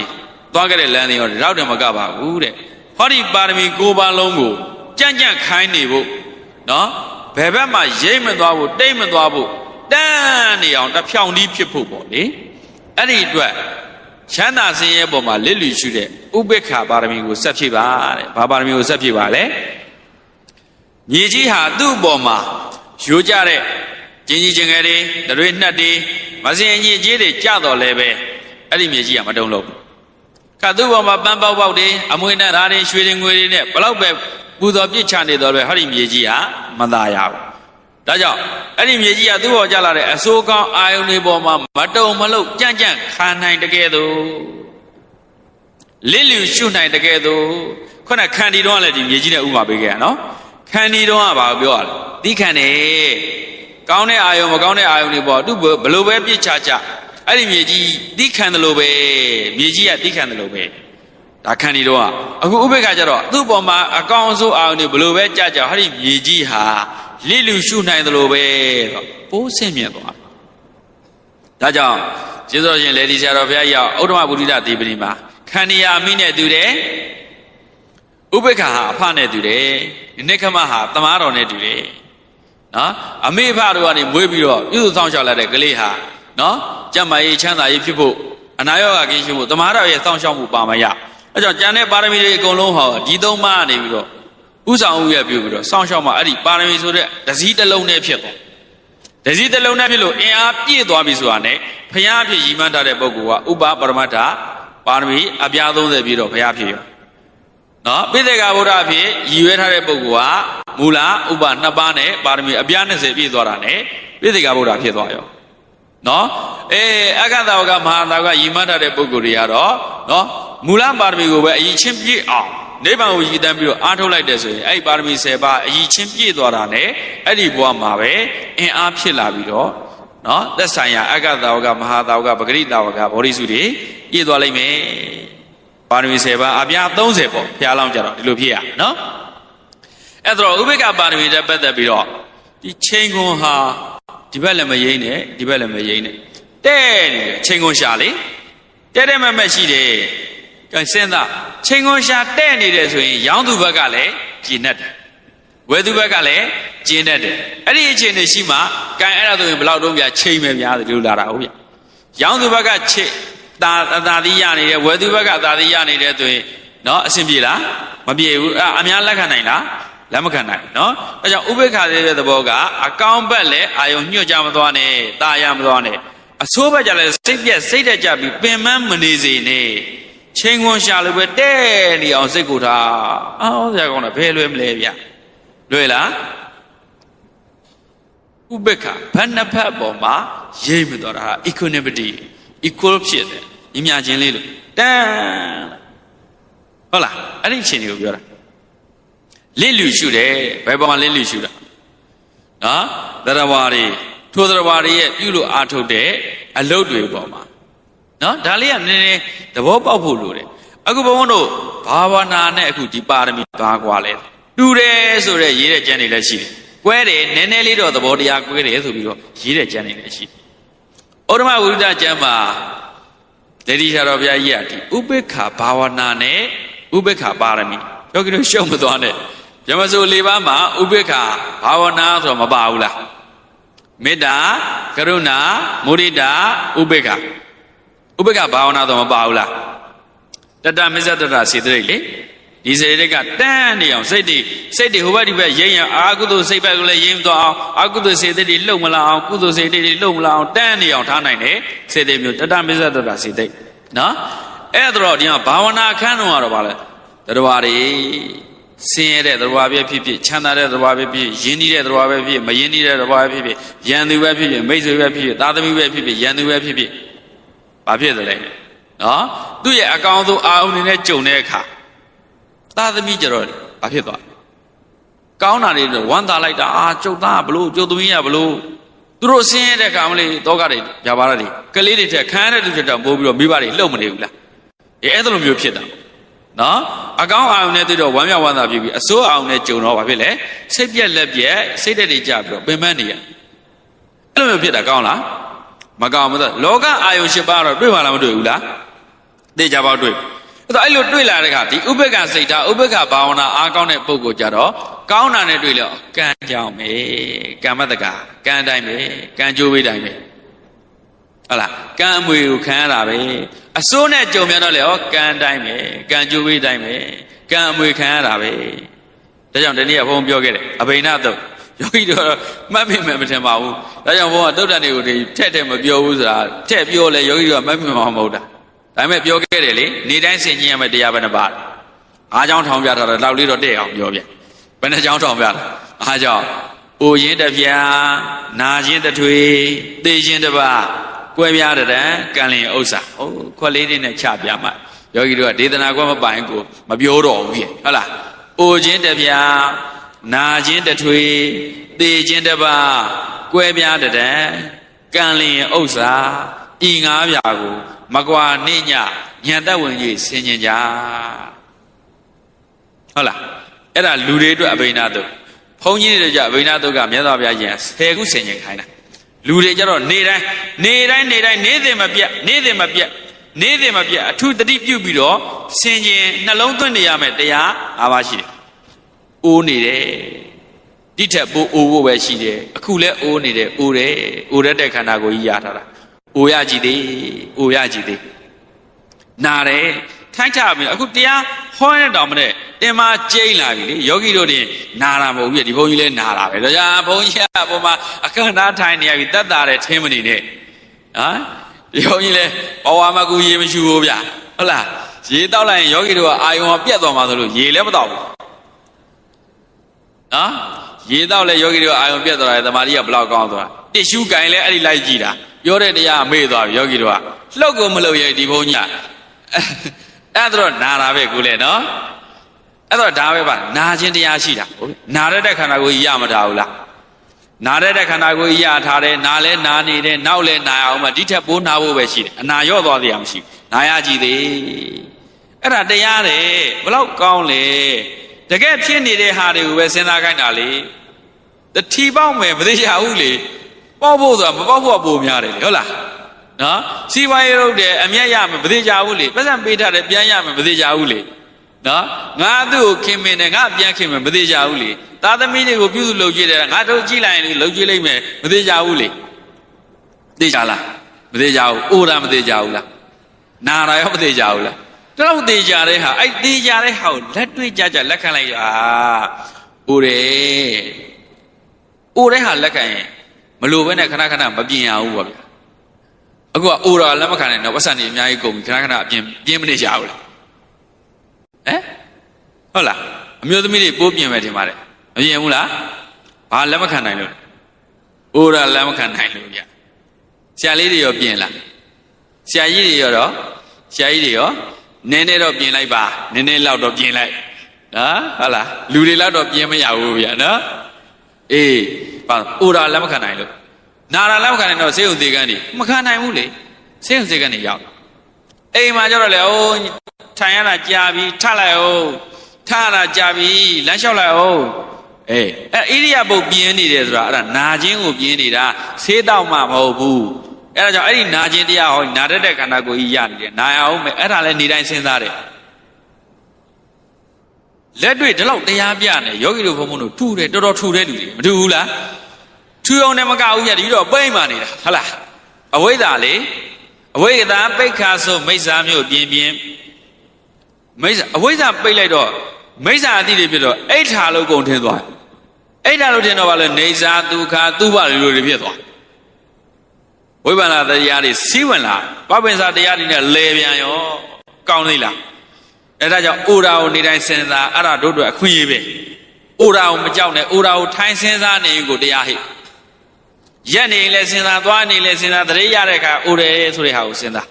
သွားခဲ့တဲ့လမ်းတွေရောတော့တယ်မကပါဘူးတဲ့ဟောဒီပါရမီ9ပါးလုံးကိုကြံ့ခိုင်းနေဖို့နော်ဘယ်ဘက်မှရိတ်မသွားဘူးတိတ်မသွားဘူးတန်းနေအောင်တစ်ဖြောင်ဒီဖြစ်ဖို့ပေါ့လေအဲ့ဒီအတွက်ချမ်းသာစင်းရဲပေါ်မှာလစ်လျူရှုတဲ့ဥပေက္ခပါရမီကိုဆက်ဖြစ်ပါတဲ့ဘာပါရမီကိုဆက်ဖြစ်ပါလဲမြေကြီးဟာသူ့ပေါ်မှာရိုးကြတဲ့ကျင်းကြီးကျင်ငယ်တွေတွေနှက်တွေမစင်ကြီးကြီးတွေကြတော့လဲပဲအဲ့ဒီမြေကြီးကမတုံ့လို့ခါသူ့ပေါ်မှာပန်းပေါက်တွေအမွေနဲ့ဓာတ်တွေရွှေတွေငွေတွေနဲ့ဘလောက်ပဲပူဇော်ပြစ်ချနေတော့ပဲဟောဒီမြေကြီးဟာမသာရဘူးဒါကြောင့်အဲ့ဒီမြေကြီးကသူ့ပေါ်ကြလာတဲ့အစိုးကောင်းအာယုန်တွေပေါ်မှာမတုံမလို့ကြံ့ခံနိုင်တကယ်တော့လစ်လျူရှုနိုင်တကယ်တော့ခုနခန္တီတော့ကလည်းဒီမြေကြီးနဲ့ဥပမာပေးခဲ့ရနော်ခန္တီတော့ကဘာပြောရလဲသီးခံတယ်ကောင်းတဲ့အာယုန်မကောင်းတဲ့အာယုန်တွေပေါ်သူဘလို့ပဲပြစ်ချအဲ့ဒီမြေကြီးသီးခံတယ်လို့ပဲမြေကြီးကသီးခံတယ်လို့ပဲဒါခန္တီတော့အခုဥပေက္ခကြတော့သူ့ပေါ်မှာအကောင်အဆိုးအာယုန်တွေဘလို့ပဲကြဟောဒီမြေကြီးဟာလစ်လူရှုနိုင်တယ်လို့ပဲတော့ပိုးဆင့်မြတ်သွားဒါကြောင့်ကျေးဇူးတော်ရှင်လေဒီဆရာတော်ဘုရားကြီးကဥဒ္ဓမဗုဒ္ဓဒေပတိမှာခန္တီယာအမိနဲ့တူတယ်ဥပေက္ခဟာအဖနဲ့တူတယ်နိက္ခမဟာသမားတော်နဲ့တူတယ်နော်အမေဖတို့ကနေမွေးပြီးတော့ပြုစုဆောင်ရှောက်လာတဲ့ကလေးဟာနော်ကျမ်းမာရေးချမ်းသာရေးဖြစ်ဖို့အနာရောဂါကင်းရှင်းဖို့သမားတော်ရဲ့ဆောင်ရှောက်မှုပါမရအဲကြောင့်ကျန်တဲ့ပါရမီတွေအကုန်လုံးဟောဒီသုံးပါးကနေပြီးတော့ဥဆောင်ဥရပြုပြီးတော့ဆောင်ရှောက်မှအဲ့ဒီပါရမီဆိုတဲ့တစည်းတစ်လုံးနဲ့ဖြစ်သွားတစည်းတစ်လုံးနဲ့ဖြစ်လို့အင်အားပြည့်သွားပြီဆိုတာနဲ့ဘုရားဖြစ်ရည်မှန်းထားတဲ့ပုဂ္ဂိုလ်ကဥပပရမတ္ထပါရမီအပြား30ပြည့်တော့ဘုရားဖြစ်ရောနော်ပိဋကဗုဒ္ဓဖြစ်ရည်ရွယ်ထားတဲ့ပုဂ္ဂိုလ်ကမူလဥပ2ပါးနဲ့ပါရမီအပြား20ပြည့်သွားတာနဲ့ပိဋကဗုဒ္ဓဖြစ်သွားရောနော်အက္ခသဝကမဟာသဝကရည်မှန်းထားတဲ့ပုဂ္ဂိုလ်တွေကတော့နော်မူလပါရမီကိုပဲအရင်ချင်းပြည့်အောင်နိဗ္ဗာန်ကိုရည်တမ်းပြီးတော့အားထုတ်လိုက်တဲ့ဆိုရင်အဲ့ဒီပါရမီ10ပါးအရင်ချင်းပြည့်သွားတာနဲ့အဲ့ဒီဘဝမှာပဲအင်အားဖြစ်လာပြီးတော့နော်သက်ဆိုင်ရာအက္ခသဝကမဟာသဝကပဂရိသဝကဘောဓိစုတွေပြည့်သွားလိမ့်မယ်ပါရမီ10ပါးအပြား30ပေါ့ဘုရားလောင်းကြတော့ဒီလိုဖြစ်ရနော်အဲ့တော့ဥပေက္ခပါရမီတက်ပတ်သက်ပြီးတော့ဒီချိန်ခွန်ဟာဒီဘက်လည်းမယိမ့်နဲ့ဒီဘက်လည်းမယိမ့်နဲ့တဲ့နေတယ်ချိန်ခွန်ရှာလေတဲ့မဲ့ရှိတယ်ကဲစဉ်းစားချိန်ခွန်ရှာတဲ့နေတယ်ဆိုရင်ရောင်းသူဘက်ကလည်းကျင်တတ်တယ်ဝယ်သူဘက်ကလည်းကျင်တတ်တယ်အဲ့ဒီအခြေအနေရှိမှကံအဲ့ဒါဆိုရင်ဘယ်လောက်တော့ပြချိန်မယ်များတယ်လို့လာတာဟုတ်ဗျရောင်းသူဘက်က သာတိရနေတယ်ဝေသူဘက်ကသာတိရနေတယ်ဆိုရင်နော်အဆင်ပြေလားမပြေဘူးအများလက်ခံနိုင်လားလက်မခံနိုင်နော်အဲကြောင့်ဥပေက္ခသေးတဲ့သဘောကအကောင်းဘက်လည်းအာယုံညွှတ်ကြမသွားနဲ့တာရမသွားနဲ့အဆိုးဘက်ကြလည်းစိတ်ပြက်စိတ်တက်ကြပြီးပင်မမနေစေနဲ့ချင်းခွန်ရှာလို့ပဲတဲ့နေအောင်စိတ်ကိုထားအော်ဆရာကောင်းတာဘယ်လွယ်မလဲဗျလွယ်လားဥပေက္ခဘယ်နှစ်ဖက်ပေါ်မှာရိပ်မတော်တာ equanimity equal ဖြစ်တယ်ညီမြချင်းလေးလို့တန်းဟုတ်လားအဲ့ဒီအချိန်ကိုပြောတာလစ်လူရှုတယ်ဘယ်ပေါ်မှာလစ်လူရှုတာနော်တရားဝါတွေထိုတရားဝါတွေရဲ့ပြုလို့အားထုတ်တဲ့အလုပ်တွေပေါ်မှာနော်ဒါလေးကနည်းနည်းသဘောပေါက်ဖို့လိုတယ်အခုဘုန်းဘုန်းတို့ဘာဝနာနဲ့အခုဒီပါရမီဘာကွာလဲတူတယ်ဆိုတဲ့ရေးတဲ့ကျမ်းတွေလည်းရှိတယ်ကွဲတယ်နည်းနည်းလေးတော့သဘောတရားကွဲတယ်ဆိုပြီးတော့ရေးတဲ့ကျမ်းတွေလည်းရှိတယ်ဩဓမဝိဒကျမ်းမှာဒေဒီရှာတော်ဘုရားကြီးကဒီဥပေက္ခဘာဝနာနဲ့ဥပေက္ခပါရမီယောဂီတို့ရှုံးမသွားနဲ့ယမဆို၄ပါးမှာဥပေက္ခဘာဝနာဆိုတော့မပါဘူးလားမေတ္တာကရုဏာမုဒိတာဥပေက္ခဘာဝနာဆိုမပါဘူးလားတတမစ္ဆတတစေတသိက်လေဒီစေတသိက်ကတန်းနေအောင်စိတ်တွေဟိုဘက်ဒီဘက်ရိမ့်ရအာကုသိုလ်စိတ်ဘက်ကိုလည်းရိမ့်သွားအောင်အာကုသိုလ်စေတသိက်တွေလှုပ်မလာအောင်ကုသိုလ်စေတသိက်တွေလှုပ်မလာအောင်တန်းနေအောင်ထားနိုင်တယ်စေတသိက်မျိုးတတမစ္ဆတတစေတသိက်နော်အဲ့ဒါတော့ဒီမှာဘာဝနာအခန်းတော့ကတော့ဗာလဲတရားတွေဆင်းရဲတဲ့တရားပဲဖြစ်ဖြစ်ချမ်းသာတဲ့တရားပဲဖြစ်ဖြစ်ယဉ်နေတဲ့တရားပဲဖြစ်ဖြစ်မယဉ်နေတဲ့တရားပဲဖြစ်ဖြစ်ယံသူပဲဖြစ်ဖြစ်မိတ်ဆွေပဲဖြစ်ဖြစ်သားသမီးပဲဖြစ်ဖြစ်ယံသူပဲဖြစ်ဖြစ်ဘာဖြစ်တယ်လဲနော်သူ့ရဲ့အကောင်ဆုံးအာအုံနေနဲ့ကြုံတဲ့အခါသားသမီးကြတော့ဘာဖြစ်သွားကောင်းတာတွေဝမ်းသာလိုက်တာအာကျုပ်သားဘလို့ကျုပ်သမီးကဘလို့သူတို့ဆင်းရဲတဲ့အခါမလေးတောကတွေပြပါရတွေကလေးတွေထက်ခမ်းတဲ့သူတွေတော့ပို့ပြီးတော့မိဘတွေလှုပ်မနေဘူးလားအဲ့ဒါလိုမျိုးဖြစ်တာနော်အကောင်းအောင်နဲ့တွေ့တော့ဝမ်းမြောက်ဝမ်းသာဖြစ်ပြီးအစိုးအောင်နဲ့ကြုံတော့ဘာဖြစ်လဲစိတ်ပြက်လက်ပြက်စိတ်တက်တွေကြပြီးတော့ပင်ပန်းနေရအဲ့လိုမျိုးဖြစ်တာကောင်းလားမကောင်းဘူးဆိုလောကအာယုံ၈ပါးတော့တွေ့မှလားမတွေ့ဘူးလားသိကြပါတွေ့အဲ့လိုတွေ့လာတဲ့အခါဒီဥပေက္ခစိတ်ဓာတ်ဥပေက္ခဘာဝနာအားကောင်းတဲ့ပုဂ္ဂိုလ်ကြတော့ကောင်းတာနဲ့တွေ့လို့ကံကြောင့်ပဲကမ္မတကာကံတိုင်းပဲကံကြိုးပေးတိုင်းပဲဟုတ်လားကံအမွေကိုခံရတာပဲအစိုးနဲ့ကြုံမြန်တော့လေဟောကံတိုင်းပဲကံကြိုးပေးတိုင်းပဲကံအမွေခံရတာပဲဒါကြောင့်ဒီနေ့ကဘုန်းပြောခဲ့တယ်အဘိနတုတ်ယောဂီတို့မှတ်မိမှမထင်ပါဘူးဒါကြောင့်ဘုန်းကတုတ်တန်တွေကိုထက်မပြောဘူးဆိုတာထက်ပြောလဲယောဂီတို့ကမှတ်မိမှာမဟုတ်တာဒါပေမဲ့ပြောခဲ့တယ်လေနေတိုင်းဆင်ကျင်ရမယ့်တရားပဲနှစ်ပါးအားကြောင့်ထောင်ပြထားတော့လောက်လေးတော့တဲ့အောင်ပြောပြဘယ်နှကြောင့်ထောင်ပြတာအားကြောင့်အိုရင်တပြာနာခြင်းတထွေသေခြင်းတပါကွဲပြားတဲ့ကံလင်ဥစ္စာဟိုခွက်လေးတွေနဲ့ချပြမှယောဂီတို့ကဒေသနာကွက်မပိုင်ကိုမပြောတော့ဘူးဖြစ်ဟုတ်လားအိုခြင်းတပြာနာခြင်းတထွေသေခြင်းတပါကွဲပြားတဲ့ကံလင်ဥစ္စာဤငါးပြာကိုမကွာနေညညံသက်ဝင်ကြီးဆင်ញင်ကြဟုတ်လားအဲ့ဒါလူတွေအတွက်အဘိနာတုတ်ဘုန်းကြီးတွေကြအဘိနာတုတ်ကမြတ်စွာဘုရားရှင်10ခုဆင်ញင်ခိုင်းတာလူတွေကြတော့နေတိုင်းနေသည်မပြတ်အထူးတတိပြုပြီးတော့ဆင်ញင်နှလုံးသွင်းနေရမယ်တရား၅ပါးရှိတယ်။အိုးနေတယ်ဒီထက်ပိုအိုးဖို့ပဲရှိတယ်အခုလဲအိုးနေတယ်အိုးတယ်အိုးတဲ့ခန္ဓာကိုယ်ကြီးရထားတာအိုရကြည့်သေးနာတယ်ထိုက်ချပြီအခုတရားဟောတဲ့တောင်မနဲ့တင်မကျိန်းလာပြီလေယောဂီတို့တင်နာတာမဟုတ်ဘူးဒီဘုန်းကြီးလဲနာတာပဲဒါကြောင့်ဘုန်းကြီးကပုံမှာအခန္ဓာထိုင်နေရပြီတက်တာတယ်ထင်းမနေနဲ့နော်ဒီဘုန်းကြီးလဲဘဝမကူရေမရှိဘူးဗျဟုတ်လားရေတောက်လိုက်ရင်ယောဂီတို့ကအာယုံပြတ်သွားမှာဆိုလို့ရေလည်းမတောက်ဘူးနော်ရေတောက်လဲယောဂီတို့အာယုံပြတ်သွားတယ်သမာဓိကဘလောက်ကောင်းသွားတစ်ရှူကင်လဲအဲ့ဒီလိုက်ကြည့်တာပြောတဲ့တရားမေ့သွားပြီယောဂီတို့ကလှုပ်ကိုမလှုပ်ရဲ့ဒီဘုန်းကြီးအဲ့တော့နာတာပဲကိုလေနော်အဲ့တော့ဒါပဲပါနာခြင်းတရားရှိတာဟုတ်နာရတဲ့ခန္ဓာကိုယ်ကြီးရမထားဘူးလားနာရတဲ့ခန္ဓာကိုယ်ကြီးရထားတယ်နာလဲနာနေတယ်နောက်လဲနာအောင်မှဒီထက်ပိုးနာဖို့ပဲရှိတယ်အနာရော့သွားသေးရမရှိနာရကြည့်သေးအဲ့ဒါတရားတယ်ဘလောက်ကောင်းလဲတကယ်ဖြစ်နေတဲ့ဟာတွေကိုပဲစဉ်းစားခိုင်းတာလေတတိပေါက်မယ်မသိရဘူးလေပေါက်ဖို့ဆိုတာမပေါက်ဖို့ပုံများတယ်လေဟုတ်လားနော်စီဝါရေးလုပ်တယ်အမျက်ရမယ်မသိကြဘူးလေပတ်စံပေးထားတယ်ပြန်ရမယ်မသိကြဘူးလေနော်ငါသူ့ကိုခင်မင်းနဲ့ငါပြန်ခင်မယ်မသိကြဘူးလေသားသမီးတွေကိုပြုစုလုပ်ကြည့်တယ်ငါတို့ကြည့်လိုက်ရင်လုပ်ကြည့်လိုက်မယ်မသိကြဘူးလေသိကြလားမသိကြဘူးအိုတာမသိကြဘူးလား နာတာရောမသေးကြဘူးလားတော့သေးကြတဲ့ဟာအဲ့သေးကြတဲ့ဟာကိုလက်တွေ့ကြလက်ခံလိုက်အိုတယ်အိုတဲ့ဟာလက်ခံရင်မလိုပဲနဲ့ခဏခဏမပြင်ရဘူးပေါ့ဗျာအခုကအိုတာလက်မခံနိုင်တော့ပတ်စံနေအများကြီးကုန်ပြီခဏခဏအပြင်မနေကြဘူးလားဟုတ်လားအမျိုးသမီးတွေပိုးပြင်မယ်ထင်ပါတယ်မပြင်ဘူးလားဘာလက်မခံနိုင်လို့အိုတာလက်မခံနိုင်လို့ဗျဆရာလေးတွေရောပြင်လားဆရာကြီးတွေရောနည်းနည်းတော့ပြင်လိုက်ပါနည်းနည်းလောက်တော့ပြင်လိုက်နော်ဟုတ်လားလူတွေလောက်တော့ပြင်မရဘူးဗျာနော်အေးပါအိုတာလက်မခံနိုင်လို့နာတာလက်မခံနိုင်တော့ဆေးရုံသေးကန်းနေမခံနိုင်ဘူးလေဆေးရုံသေးကန်းနေရောက်အိမ်မှာကျတော့လေအိုးထိုင်ရတာကြာပြီထလိုက်အောင်ထရတာကြာပြီလမ်းလျှောက်လိုက်အောင်အေးဣရိယာပုတ်ပြင်းနေတယ်ဆိုတာအဲ့ဒါနာခြင်းကိုပြင်းနေတာဆေးတောက်မှမဟုတ်ဘူးအဲ့ဒါကြောင့်အဲ့ဒီနာခြင်းတရားဟောနာတတ်တဲ့ခန္ဓာကိုယ်ကြီးရနေတယ်နာရအောင်မယ်အဲ့ဒါလည်းနေတိုင်းစဉ်းစားတယ်လက်တွေ့ဒီလောက်တရားပြနေယောဂီတို့ဘုံဘုံတို့ထူတယ်တော်တော်ထူတဲ့လူတွေမထူဘူးလားထူအောင်လည်းမကဘူးညဒီတော့ပိမ့်မှနေတာဟုတ်လားအဝိဇ္ဇာလေအဝိဇ္ဇာပိတ်ခါဆိုမိစ္ဆာမျိုးပြင်းမိစ္ဆာအဝိဇ္ဇာပိတ်လိုက်တော့မိစ္ဆာအတိတွေဖြစ်တော့အိဋ္ဌာလို့ကုန်ထင်းသွားအိဋ္ဌာလို့ထင်တော့ဗာလဲနေစာဒုက္ခသုဘလိုတွေဖြစ်သွားဝိပဿနာတရားတွေစီးဝင်လာပပင်စာတရားတွေနဲ့လဲပြန်ရောကောင်းသေးလားအဲ့ဒါကြောင့်အိုရာကိုနေတိုင်းစဉ်းစားအဲ့ဒါတို့တို့အခွင့်အရေးပဲအိုရာကိုမကြောက်နဲ့အိုရာကိုထိုင်စဉ်းစားနေကိုတရားဟိရက်နေလဲစဉ်းစားသွားနေလဲစဉ်းစားတရေရတဲ့အခါအိုတယ်ဆိုတဲ့ဟာကိုစဉ်းစား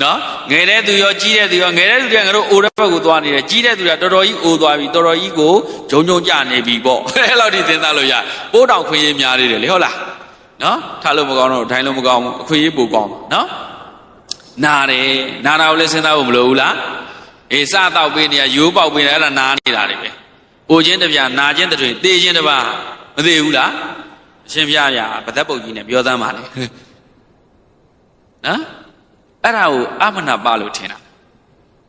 နော်ငယ်တဲ့သူရောကြီးတဲ့သူရောငယ်တဲ့သူတွေကငါတို့အိုတဲ့ဘက်ကိုသွားနေတယ်ကြီးတဲ့သူကတော်တော်ကြီးအိုသွားပြီတော်တော်ကြီးကိုဂျုံဂျုံကြနေပြီပေါ့အဲ့လောက်ထိစဉ်းစားလို့ရပိုးတောင်ခွင့်ရေးများနေတယ်လေဟုတ်လားနော်ထားလို့မကောင်းတော့ထိုင်လို့မကောင်းဘူးအခွင့်အရေးပိုကောင်းနော်နာတယ်နာတာကိုလည်းစဉ်းစားဖို့မလိုဘူးလားအေးစတော့ပေးနေရရိုးပေါက်ပေးနေအဲ့ဒါနာနေတာတွေပဲအိုခြင်းတပြားနာခြင်းတွေသေခြင်းတစ်ပါးမသေးဘူးလားအရှင်ပြရပသက်ပုတ်ကြီးနဲ့ပြောသမ်းပါလေနော်အဲ့ဒါကိုအမနာပလို့ထင်တာ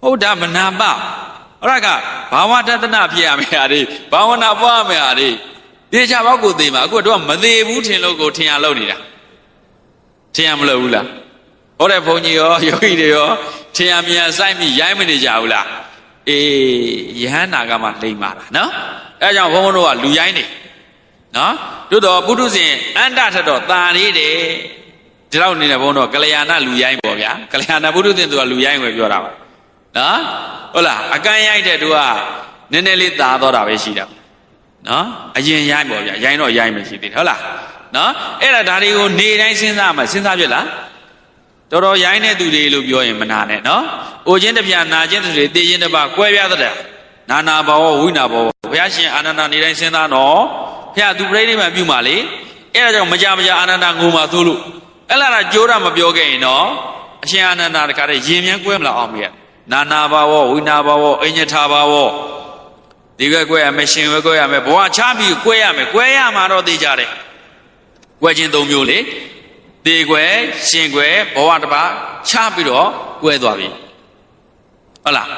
ဟုတ်တာမနာပအဲ့ဒါကဘာဝတဒနာဖြစ်ရမယ်ဟာဒီဘာဝနာပွားမယ်ဟာဒီတေချာဘောက်ကိုသိမှာအခုတော့မသေးဘူးထင်လို့ကိုထင်ရလို့နေတာထင်ရမလို့ဘူးလားဟောတဲ့ဘုန်းကြီးရောယောဂီတွေရောထင်ရမြန်ဆိုင်ပြီးရိုင်းမနေကြဘူးလားအေးယဟန္တာကမှလိမ့်ပါလားနော်အဲကြောင့်ဘုန်းဘုန်းတို့ကလူရိုင်းနေနော်တို့တော့ပုထုဇဉ်အန္တထက်တော့ตาလေးတယ်ဒီလောက်နေတဲ့ဘုန်းတော်ကလျာဏလူရိုင်းပေါ့ဗျာကလျာဏပုထုဇဉ်သူကလူရိုင်းကိုပြောတာပါနော်ဟုတ်လားအကန့်ရိုက်တဲ့သူကနည်းနည်းလေးตาတော့တာပဲရှိတာနော်အရင်ရိုင်းပေါ့ဗျာရိုင်းတော့ရိုင်းမရှိသေးတယ်ဟုတ်လားနော်အဲ့ဒါဒါတွေကိုနေတိုင်းစဉ်းစားမှစဉ်းစားပြလားတော်တော်ရိုင်းတဲ့သူတွေလို့ပြောရင်မနာနဲ့နော်အိုခြင်းတပြားနာခြင်းတွေသိခြင်းတစ်ပါးကွဲပြားတဲ့နာနာဘောဝိနာဘောဘုရားရှင်အာနန္ဒာနေတိုင်းစဉ်းစားတော့ဘုရားသူပြိဋိဘံပြုမှာလေအဲ့ဒါကြောင့်မကြမကြအာနန္ဒာငိုမှာသို့လို့အဲ့လာတာကြိုးတာမပြောခဲ့ရင်တော့အရှင်အာနန္ဒာတခါတည်းရင်မြန်းကွဲမလာအောင်မြဲနာနာဘောဝိနာဘောအညထာဘောဒီကွဲရမယ်ရှင်ကွဲရမယ်ဘဝချပြီးကွဲရမယ်ကွဲရမှာတော့သိကြတယ်ကွဲခြင်း၃မျိုးလေတေကွယ်ရှင်ကွယ်ဘဝတစ်ပါးချပြီးတော့ကွဲသွားပြီဟုတ်လား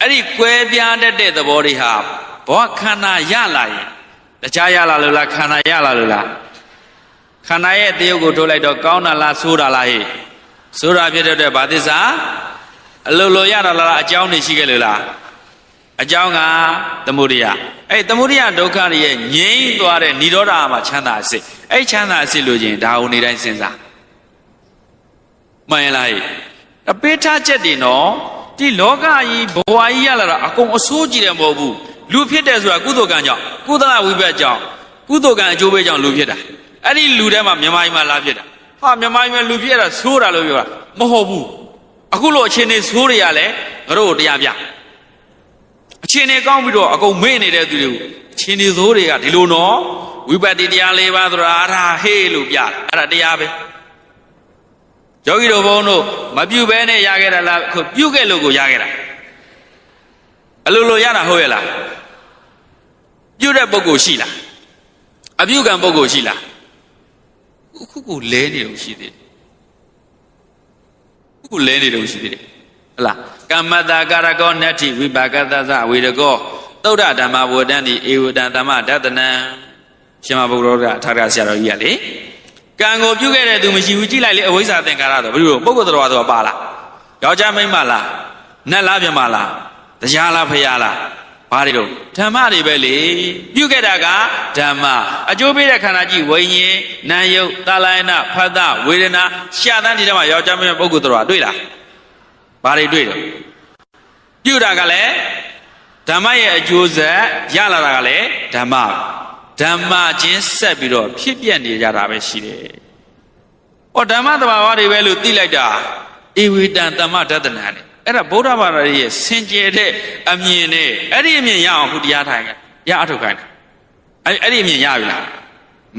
အဲ့ဒီကွဲပြားတတ်တဲ့သဘောတွေဟာဘဝခန္ဓာရလာရင်တခြားရလာလို့လားခန္ဓာရလာလို့လားခန္ဓာရဲ့တရုပ်ကိုထုတ်လိုက်တော့ကောင်းတာလားဆိုးတာလားဟဲ့ဆိုးတာဖြစ်တဲ့အတွက်ဗာသစ္စာအလိုလိုရတာလားအကြောင်းတွေရှိခဲ့လို့လားအကြောင်းကသမုဒိယအဲ့သမုဒိယဒုက္ခတွေရဲ့ငြိမ်းသွားတဲ့និရောဓမှာချမ်းသာအစစ်အဲ့ချမ်းသာအစစ်လို့ချင်းဒါကိုနေတိုင်းစဉ်းစားမှန်ရလားအပေးထားချက်တွေနော်ဒီလောကကြီးဘဝကြီးရလာတာအကုန်အဆိုးကြည့်တယ်မဟုတ်ဘူးလူဖြစ်တယ်ဆိုတာကုသိုလ်ကံကြောင့်ကုသလဝိဘတ်ကြောင့်ကုသိုလ်ကံအကျိုးပေးကြောင့်လူဖြစ်တာအဲ့ဒီလူထဲမှာမြမကြီးမှလာဖြစ်တာဟာမြမကြီးမှလူဖြစ်တာဆိုးတာလို့ပြောတာမဟုတ်ဘူးအခုလိုအခြေအနေဆိုးတွေကလည်းငါတို့ကိုတရားပြအခြေအနေကောင်းပြီးတော့အကုန်မေ့နေတဲ့သူတွေကိုအခြေအနေဆိုးတွေကဒီလိုနော်ဝိပဿနာတရား၄ပါးဆိုတာအားဒါဟေးလို့ပြအဲ့ဒါတရားပဲယောဂီတို့ဘုန်းတို့မပြုတ်ဘဲနဲ့ရခဲ့တာလားပြုတ်ခဲ့လို့ကိုရခဲ့တာအလိုလိုရတာဟုတ်ရဲ့လားပြုတ်တဲ့ပုဂ္ဂိုလ်ရှိလားအပြုတ်ကံပုဂ္ဂိုလ်ရှိလားခုလဲနေလို့ရှိသေးတယ်ခုလဲနေလို့ရှိသေးတယ်ဟလားကမ္မတာကာရကောနတ္ထိဝိပါကသသဝေရကောသုဒ္ဓဓမ္မဝတ္တန်တိဧဝတံသမ္မဒတနံရှင်မဘုရားကအထာရဆရာတော်ကြီးကလေ ကံကိုပြုခဲ့တဲ့သူမရှိဘူးကြည့်လိုက်လေအဝိဇ္ဇာသင်္ခါရဆိုဘယ်လိုပုဂ္ဂိုလ်တော်ဆိုပါလားယောက်ျားမိန်းမလားနတ်လားပြမလားတရားလားဖရာလားဘာတွေတော့ဓမ္မတွေပဲလေပြုခဲ့တာကဓမ္မအကျိုးပေးတဲ့ခန္ဓာကြီးဝိညာဉ်နာယုတ်သာလယနာဖတ်တာဝေဒနာရှာတန်းဒီထဲမှာယောက်ျားမိန်းမပုဂ္ဂိုလ်တော်တွေ့လားဘာတွေတွေ့တော့ပြုတာကလည်းဓမ္မရဲ့အကျိုးဆက်ရလာတာကလည်းဓမ္မချင်းဆက်ပြီးတော့ဖြစ်ပြနေကြတာပဲရှိတယ်။ဟောဓမ္မသဘာဝတွေပဲလို့သိလိုက်တာဧဝိတံတမ္မဒသနာနဲ့အဲ့ဒါဗုဒ္ဓဘာသာရဲ့စင်ကြယ်တဲ့အမြင်နဲ့အဲ့ဒီအမြင်ရအောင်ခုတရားထိုင်ခဲ့ရအထုတ်ခိုင်းတယ်အဲ့ဒီအမြင်ရပြီလား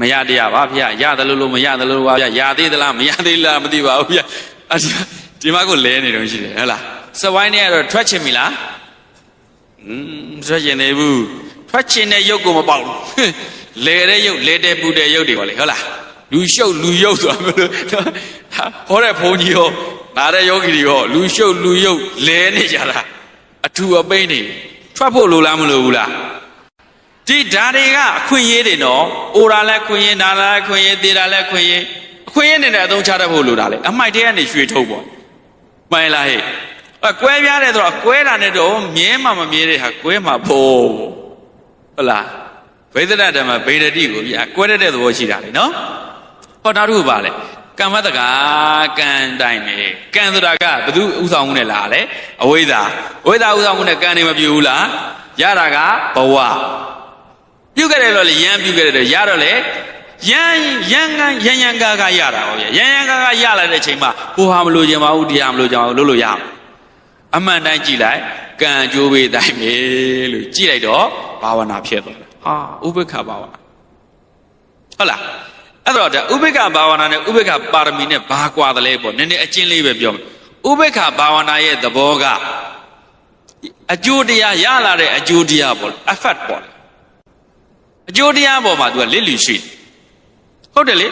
မရတရားပါဗျာရတယ်လို့မရတယ်လို့ပါဗျာရသေးသလားမရသေးလားမသိပါဘူးဗျာဒီမှာကိုလဲနေတော့ရှိတယ်ဟုတ်လားစဝိုင်းနဲ့ကတော့ထွက်ချင်ပြီလားထွက်ချင်နေဘူးထွက်ချင်တဲ့ရုပ်ကိုမပေါက်ဘူးလဲတဲ့ရုပ်လဲတဲ့ပူတဲ့ရုပ်တွေပါလေဟုတ်လားလူရှုပ်လူရုပ်ဆိုတာမလို့ဟောတဲ့ဘုန်းကြီးရောနားတဲ့ယောဂီတွေရောလူရှုပ်လူရုပ်လဲနေကြတာအထူအပိန်းနေထွက်ဖို့လိုလားမလိုဘူးလားဒီဓာတ်တွေကအခွင့်အရေးတွေနော်အိုရာလည်းခွင့်ရေးနာလည်းခွင့်ရေးသေတာလည်းခွင့်ရေးအခွင့်အရေးနေတဲ့အသုံးချတတ်ဖို့လိုတာလေအမိုက်တွေကနေရွှေထုတ်ပေါ့မှန်လားဟဲ့ကွဲပြားတယ်ဆိုတော့ကွဲတာနဲ့တော့မြဲမှမမြဲတဲ့ဟာကွဲမှာဖို့ဟုတ်လားဗေဒနာဓမ္မဗေဒတိကိုပြကွဲတဲ့သဘောရှိတာလေနော်ဟောနောက်တစ်ခုပါလေကမ္မတကာကံတိုင်းနေကံဆိုတာကဘယ်သူဥဆောင်မှုနဲ့လာလဲအဝိဇ္ဇာဥဆောင်မှုနဲ့ကံနေမပြူဘူးလားရတာကဘဝပြုတ်ခဲ့တယ်လို့လေရမ်းပြုတ်ခဲ့တယ်တော့ရတော့လေရန်ကာရတာဟောရန်ကာရလာတဲ့အချိန်မှာဟိုဟာမလို့ခြင်းမဟုတ်တရားမလို့ကြောင်လို့ရအောင်အမှန်တိုင်းကြည့်လိုက်ကံကြိုးပေးတိုင်းပဲလို့ကြည့်လိုက်တော့ဘာဝနာဖြစ်သွားတယ်ဟာဥပိ္ပခဘာဝနာဟုတ်လားအဲ့တော့ဒါဥပိ္ပခဘာဝနာနဲ့ဥပိ္ပခပါရမီနဲ့ဘာကွာတယ်လဲပေါ့နည်းနည်းအကျဉ်းလေးပဲပြောမယ်ဥပိ္ပခဘာဝနာရဲ့သဘောကအကျိုးတရားရလာတဲ့အကျိုးတရားပေါ့ effect ပေါ့အကျိုးတရားပေါ်မှာ तू ကလစ်လျူရှိဟုတ်တယ်လေ